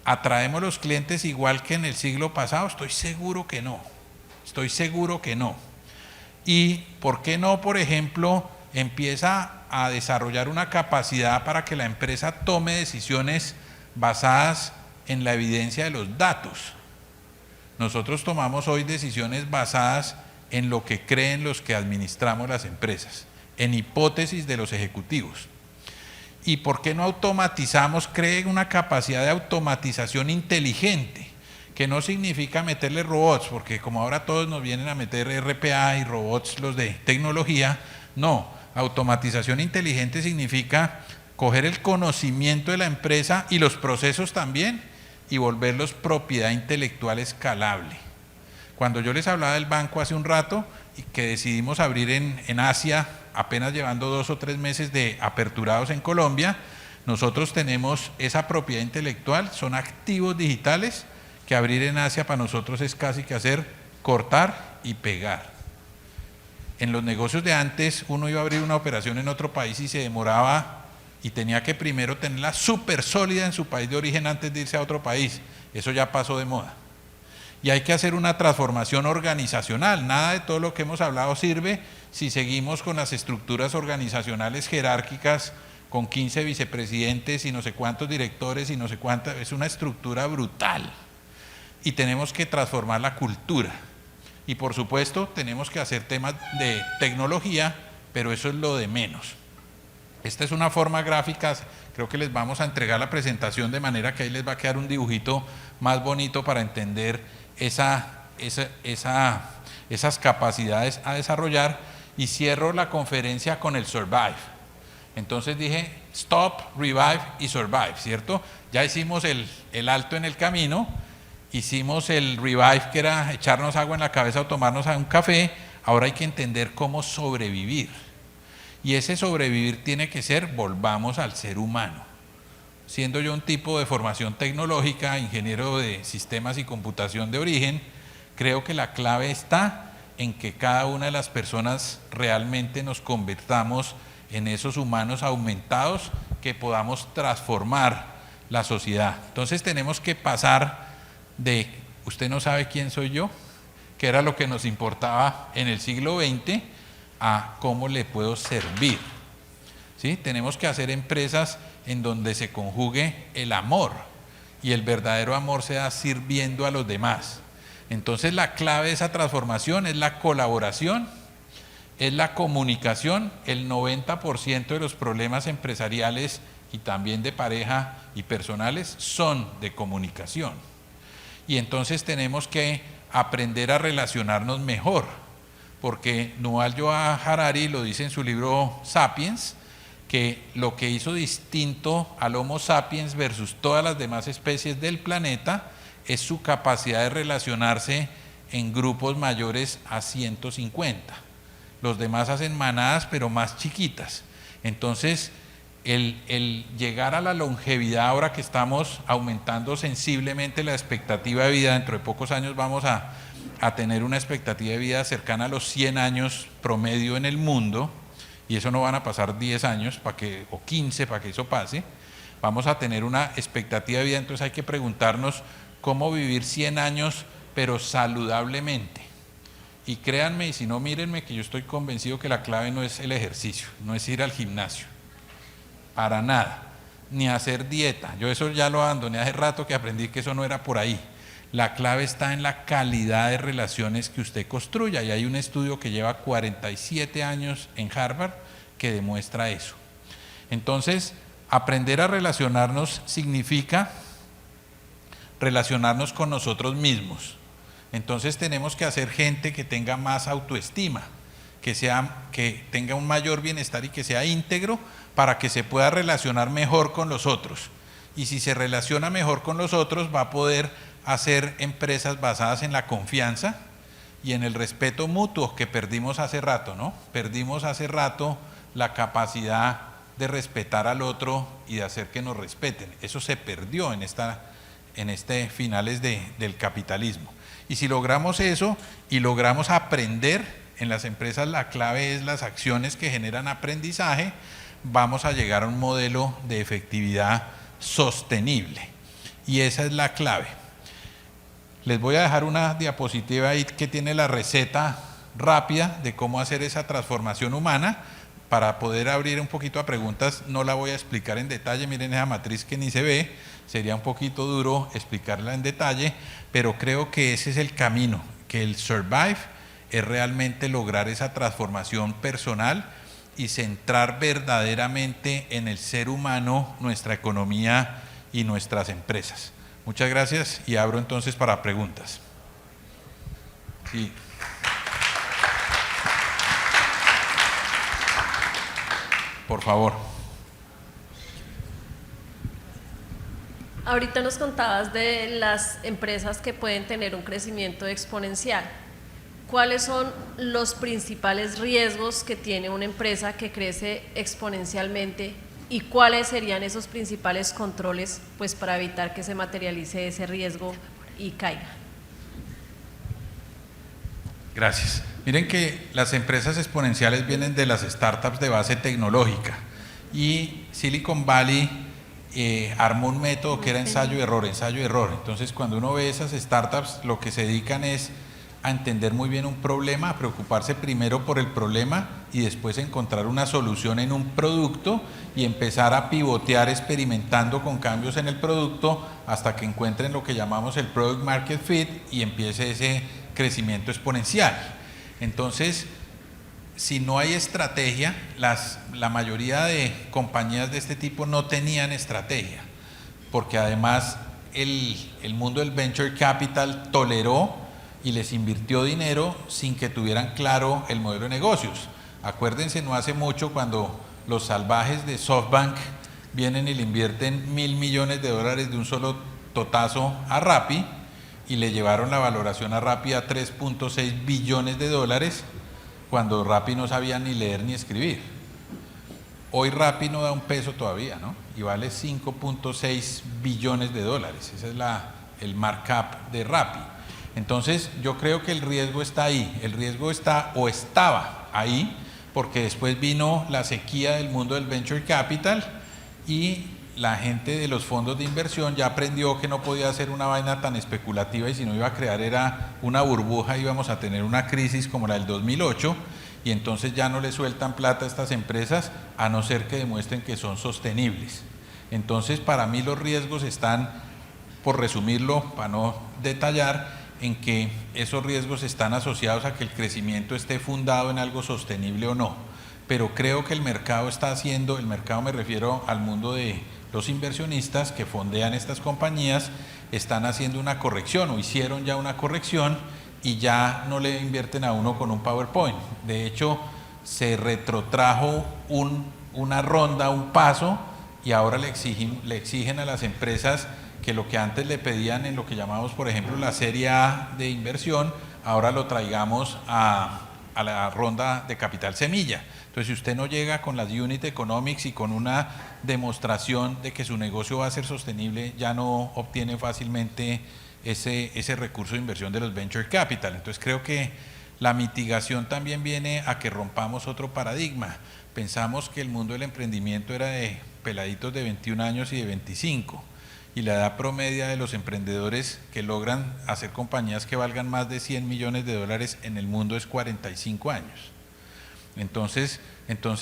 Speaker 2: ¿Atraemos los clientes igual que en el siglo pasado? Estoy seguro que no. Y ¿por qué no, por ejemplo, empieza a desarrollar una capacidad para que la empresa tome decisiones basadas en la evidencia de los datos? Nosotros tomamos hoy decisiones basadas en lo que creen los que administramos las empresas, en hipótesis de los ejecutivos. ¿Y por qué no automatizamos? Creen una capacidad de automatización inteligente, que no significa meterle robots, porque como ahora todos nos vienen a meter RPA y robots los de tecnología, no, automatización inteligente significa coger el conocimiento de la empresa y los procesos también y volverlos propiedad intelectual escalable. Cuando yo les hablaba del banco hace un rato y que decidimos abrir en Asia, apenas llevando 2 o 3 meses de aperturados en Colombia, nosotros tenemos esa propiedad intelectual, son activos digitales que abrir en Asia para nosotros es casi que hacer cortar y pegar. En los negocios de antes uno iba a abrir una operación en otro país y se demoraba y tenía que primero tenerla súper sólida en su país de origen antes de irse a otro país. Eso ya pasó de moda. Y hay que hacer una transformación organizacional. Nada de todo lo que hemos hablado sirve si seguimos con las estructuras organizacionales jerárquicas con 15 vicepresidentes y no sé cuántos directores y no sé cuántas. Es una estructura brutal. Y tenemos que transformar la cultura. Y por supuesto tenemos que hacer temas de tecnología, pero eso es lo de menos. Esta es una forma gráfica, creo que les vamos a entregar la presentación de manera que ahí les va a quedar un dibujito más bonito para entender esas capacidades a desarrollar, y cierro la conferencia con el survive. Entonces dije stop, revive y survive, ¿cierto? Ya hicimos el alto en el camino, hicimos el revive, que era echarnos agua en la cabeza o tomarnos un café. Ahora hay que entender cómo sobrevivir, y ese sobrevivir tiene que ser, volvamos al ser humano. Siendo yo un tipo de formación tecnológica, ingeniero de sistemas y computación de origen, creo que la clave está en que cada una de las personas realmente nos convertamos en esos humanos aumentados que podamos transformar la sociedad. Entonces tenemos que pasar de usted no sabe quién soy yo, que era lo que nos importaba en el siglo XX, a cómo le puedo servir. ¿Sí? Tenemos que hacer empresas en donde se conjugue el amor, y el verdadero amor se da sirviendo a los demás. Entonces la clave de esa transformación es la colaboración, es la comunicación. El 90% de los problemas empresariales y también de pareja y personales son de comunicación. Y entonces tenemos que aprender a relacionarnos mejor, porque Yuval Noah Harari lo dice en su libro Sapiens, que lo que hizo distinto al Homo sapiens versus todas las demás especies del planeta es su capacidad de relacionarse en grupos mayores a 150. Los demás hacen manadas, pero más chiquitas. Entonces, el llegar a la longevidad, ahora que estamos aumentando sensiblemente la expectativa de vida, dentro de pocos años vamos a tener una expectativa de vida cercana a los 100 años promedio en el mundo, y eso no van a pasar 10 años o 15 para que eso pase. Vamos a tener una expectativa de vida, entonces hay que preguntarnos cómo vivir 100 años, pero saludablemente. Y créanme, y si no, mírenme, que yo estoy convencido que la clave no es el ejercicio, no es ir al gimnasio, para nada, ni hacer dieta. Yo eso ya lo abandoné hace rato, que aprendí que eso no era por ahí. La clave está en la calidad de relaciones que usted construya, y hay un estudio que lleva 47 años en Harvard que demuestra eso. Entonces, aprender a relacionarnos significa relacionarnos con nosotros mismos. Entonces tenemos que hacer gente que tenga más autoestima, que tenga un mayor bienestar y que sea íntegro, para que se pueda relacionar mejor con los otros. Y si se relaciona mejor con los otros, va a poder hacer empresas basadas en la confianza y en el respeto mutuo que perdimos hace rato, ¿no? Perdimos hace rato la capacidad de respetar al otro y de hacer que nos respeten. Eso se perdió en finales del capitalismo. Y si logramos eso y logramos aprender en las empresas, la clave es las acciones que generan aprendizaje, vamos a llegar a un modelo de efectividad sostenible. Y esa es la clave. Les voy a dejar una diapositiva ahí que tiene la receta rápida de cómo hacer esa transformación humana, para poder abrir un poquito a preguntas. No la voy a explicar en detalle, miren esa matriz que ni se ve, sería un poquito duro explicarla en detalle, pero creo que ese es el camino, que el survive es realmente lograr esa transformación personal y centrar verdaderamente en el ser humano nuestra economía y nuestras empresas. Muchas gracias, y abro entonces para preguntas. Sí. Por favor.
Speaker 4: Ahorita nos contabas de las empresas que pueden tener un crecimiento exponencial. ¿Cuáles son los principales riesgos que tiene una empresa que crece exponencialmente, y cuáles serían esos principales controles, pues, para evitar que se materialice ese riesgo y caiga?
Speaker 2: Gracias. Miren que las empresas exponenciales vienen de las startups de base tecnológica, y Silicon Valley armó un método que era ensayo-error. Entonces, cuando uno ve esas startups, lo que se dedican es a entender muy bien un problema, a preocuparse primero por el problema y después encontrar una solución en un producto y empezar a pivotear experimentando con cambios en el producto hasta que encuentren lo que llamamos el product market fit y empiece ese crecimiento exponencial. Entonces, si no hay estrategia, la mayoría de compañías de este tipo no tenían estrategia, porque además el mundo del venture capital toleró y les invirtió dinero sin que tuvieran claro el modelo de negocios. Acuérdense, no hace mucho cuando los salvajes de SoftBank vienen y le invierten $1.000 millones de un solo totazo a Rappi y le llevaron la valoración a Rappi a $3.6 billones, cuando Rappi no sabía ni leer ni escribir. Hoy Rappi no da un peso todavía, ¿no? Y vale $5.6 billones. Ese es el markup de Rappi. Entonces yo creo que el riesgo está ahí, el riesgo está o estaba ahí, porque después vino la sequía del mundo del venture capital y la gente de los fondos de inversión ya aprendió que no podía hacer una vaina tan especulativa y si no iba a crear era una burbuja, íbamos a tener una crisis como la del 2008 y entonces ya no le sueltan plata a estas empresas a no ser que demuestren que son sostenibles. Entonces para mí los riesgos están, por resumirlo, para no detallar, en que esos riesgos están asociados a que el crecimiento esté fundado en algo sostenible o no, pero creo que el mercado está haciendo, el mercado me refiero al mundo de los inversionistas que fondean estas compañías, están haciendo una corrección o hicieron ya una corrección y ya no le invierten a uno con un PowerPoint. De hecho, se retrotrajo una ronda, un paso, y ahora le exigen a las empresas que lo que antes le pedían en lo que llamamos, por ejemplo, la serie A de inversión, ahora lo traigamos a la ronda de capital semilla. Entonces, si usted no llega con las unit economics y con una demostración de que su negocio va a ser sostenible, ya no obtiene fácilmente ese recurso de inversión de los venture capital. Entonces, creo que la mitigación también viene a que rompamos otro paradigma. Pensamos que el mundo del emprendimiento era de peladitos de 21 años y de 25. Y la edad promedia de los emprendedores que logran hacer compañías que valgan más de $100 millones en el mundo es 45 años. Entonces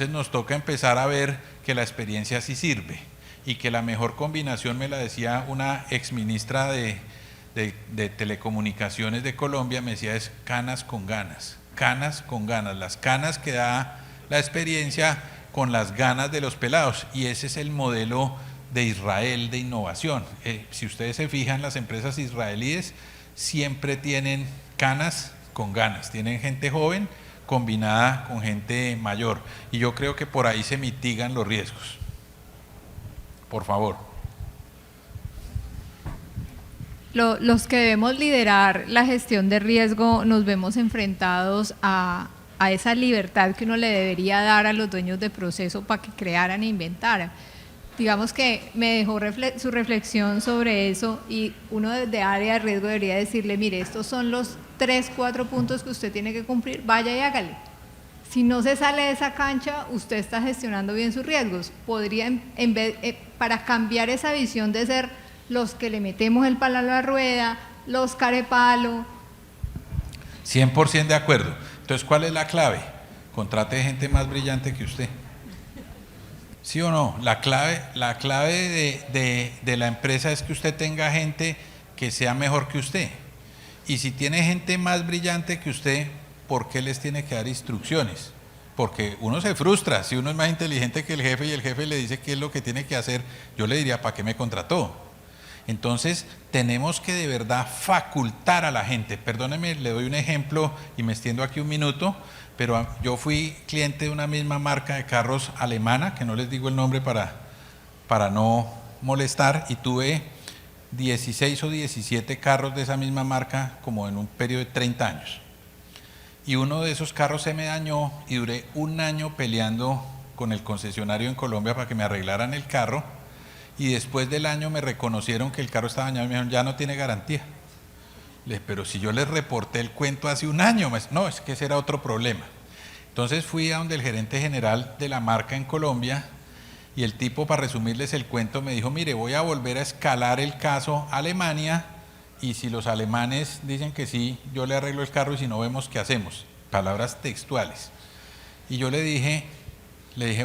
Speaker 2: nos toca empezar a ver que la experiencia sí sirve y que la mejor combinación, me la decía una exministra de Telecomunicaciones de Colombia, me decía, es canas con ganas, las canas que da la experiencia con las ganas de los pelados, y ese es el modelo de Israel de innovación. Si ustedes se fijan, las empresas israelíes siempre tienen canas con ganas, tienen gente joven combinada con gente mayor, y yo creo que por ahí se mitigan los riesgos. Por favor.
Speaker 5: Los que debemos liderar la gestión de riesgo nos vemos enfrentados a esa libertad que uno le debería dar a los dueños de proceso para que crearan e inventaran. Digamos que me dejó su reflexión sobre eso, y uno desde área de riesgo debería decirle, mire, estos son los 3, 4 puntos que usted tiene que cumplir, vaya y hágale. Si no se sale de esa cancha, usted está gestionando bien sus riesgos. Podría, para cambiar esa visión de ser los que le metemos el palo a la rueda, los carepalo.
Speaker 2: 100% de acuerdo. Entonces, ¿cuál es la clave? Contrate gente más brillante que usted. ¿Sí o no? La clave de la empresa es que usted tenga gente que sea mejor que usted. Y si tiene gente más brillante que usted, ¿por qué les tiene que dar instrucciones? Porque uno se frustra. Si uno es más inteligente que el jefe y el jefe le dice qué es lo que tiene que hacer, yo le diría, ¿para qué me contrató? Entonces, tenemos que de verdad facultar a la gente. Perdóneme, le doy un ejemplo y me extiendo aquí un minuto, pero yo fui cliente de una misma marca de carros alemana, que no les digo el nombre para no molestar, y tuve 16 o 17 carros de esa misma marca como en un periodo de 30 años. Y uno de esos carros se me dañó y duré un año peleando con el concesionario en Colombia para que me arreglaran el carro, y después del año me reconocieron que el carro estaba dañado y me dijeron, ya no tiene garantía. Le dije, pero si yo les reporté el cuento hace un año. No, es que ese era otro problema. Entonces fui a donde el gerente general de la marca en Colombia, y el tipo, para resumirles el cuento, me dijo, mire, voy a volver a escalar el caso a Alemania, y si los alemanes dicen que sí, yo le arreglo el carro, y si no, vemos qué hacemos. Palabras textuales. Y yo le dije,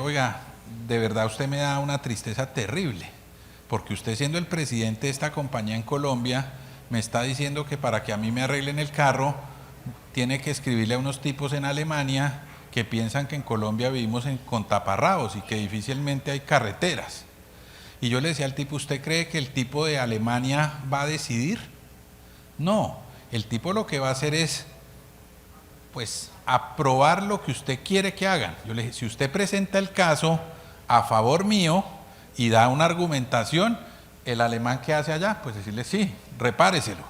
Speaker 2: oiga, de verdad usted me da una tristeza terrible, porque usted, siendo el presidente de esta compañía en Colombia, me está diciendo que para que a mí me arreglen el carro tiene que escribirle a unos tipos en Alemania que piensan que en Colombia vivimos con taparrabos y que difícilmente hay carreteras. Y yo le decía al tipo, ¿usted cree que el tipo de Alemania va a decidir? No, el tipo lo que va a hacer es, pues, aprobar lo que usted quiere que hagan. Yo le dije, si usted presenta el caso a favor mío y da una argumentación, el alemán que hace allá, pues decirle sí, repáreselo.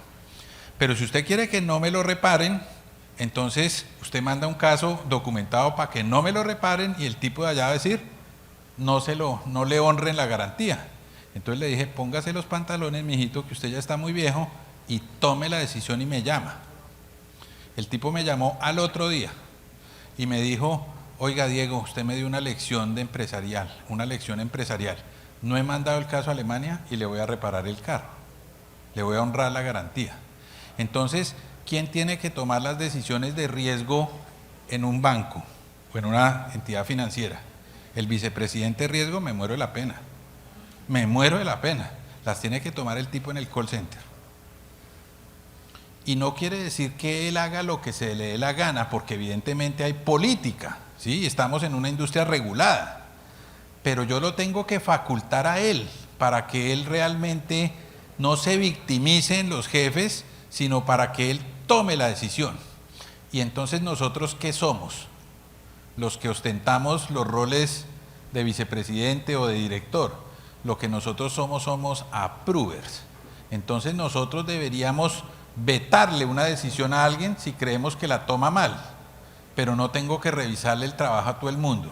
Speaker 2: Pero si usted quiere que no me lo reparen, entonces usted manda un caso documentado para que no me lo reparen y el tipo de allá va a decir, no le honren la garantía. Entonces le dije, póngase los pantalones, mijito, que usted ya está muy viejo, y tome la decisión y me llama. El tipo me llamó al otro día y me dijo, oiga Diego, usted me dio una lección empresarial. No he mandado el caso a Alemania y le voy a reparar el carro. Le voy a honrar la garantía. Entonces, ¿quién tiene que tomar las decisiones de riesgo en un banco o en una entidad financiera? El vicepresidente de riesgo, me muero de la pena. Las tiene que tomar el tipo en el call center. Y no quiere decir que él haga lo que se le dé la gana, porque evidentemente hay política, ¿sí? Estamos en una industria regulada, pero yo lo tengo que facultar a él para que él realmente no se victimice en los jefes, sino para que él tome la decisión. Y entonces nosotros, ¿qué somos? Los que ostentamos los roles de vicepresidente o de director. Lo que nosotros somos approvers. Entonces nosotros deberíamos vetarle una decisión a alguien si creemos que la toma mal, pero no tengo que revisarle el trabajo a todo el mundo.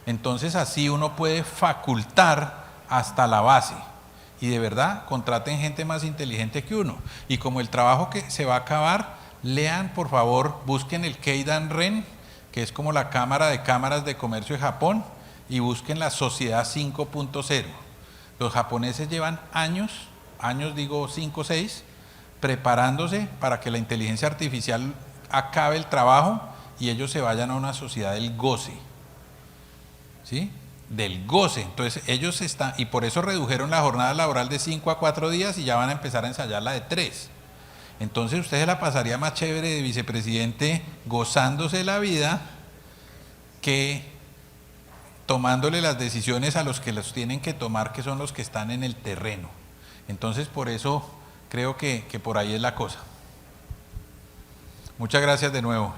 Speaker 2: Entonces así uno puede facultar hasta la base. Y de verdad, contraten gente más inteligente que uno. Y como el trabajo que se va a acabar, lean, por favor, busquen el Keidanren, que es como la Cámara de Cámaras de Comercio de Japón, y busquen la Sociedad 5.0. Los japoneses llevan años digo 5 o 6, preparándose para que la inteligencia artificial acabe el trabajo y ellos se vayan a una sociedad del goce. ¿Sí? Del goce. Entonces ellos están, y por eso redujeron la jornada laboral de 5 a 4 días y ya van a empezar a ensayar la de 3. Entonces usted se la pasaría más chévere de vicepresidente gozándose la vida que tomándole las decisiones a los que las tienen que tomar, que son los que están en el terreno. Entonces por eso creo que por ahí es la cosa. Muchas gracias de nuevo.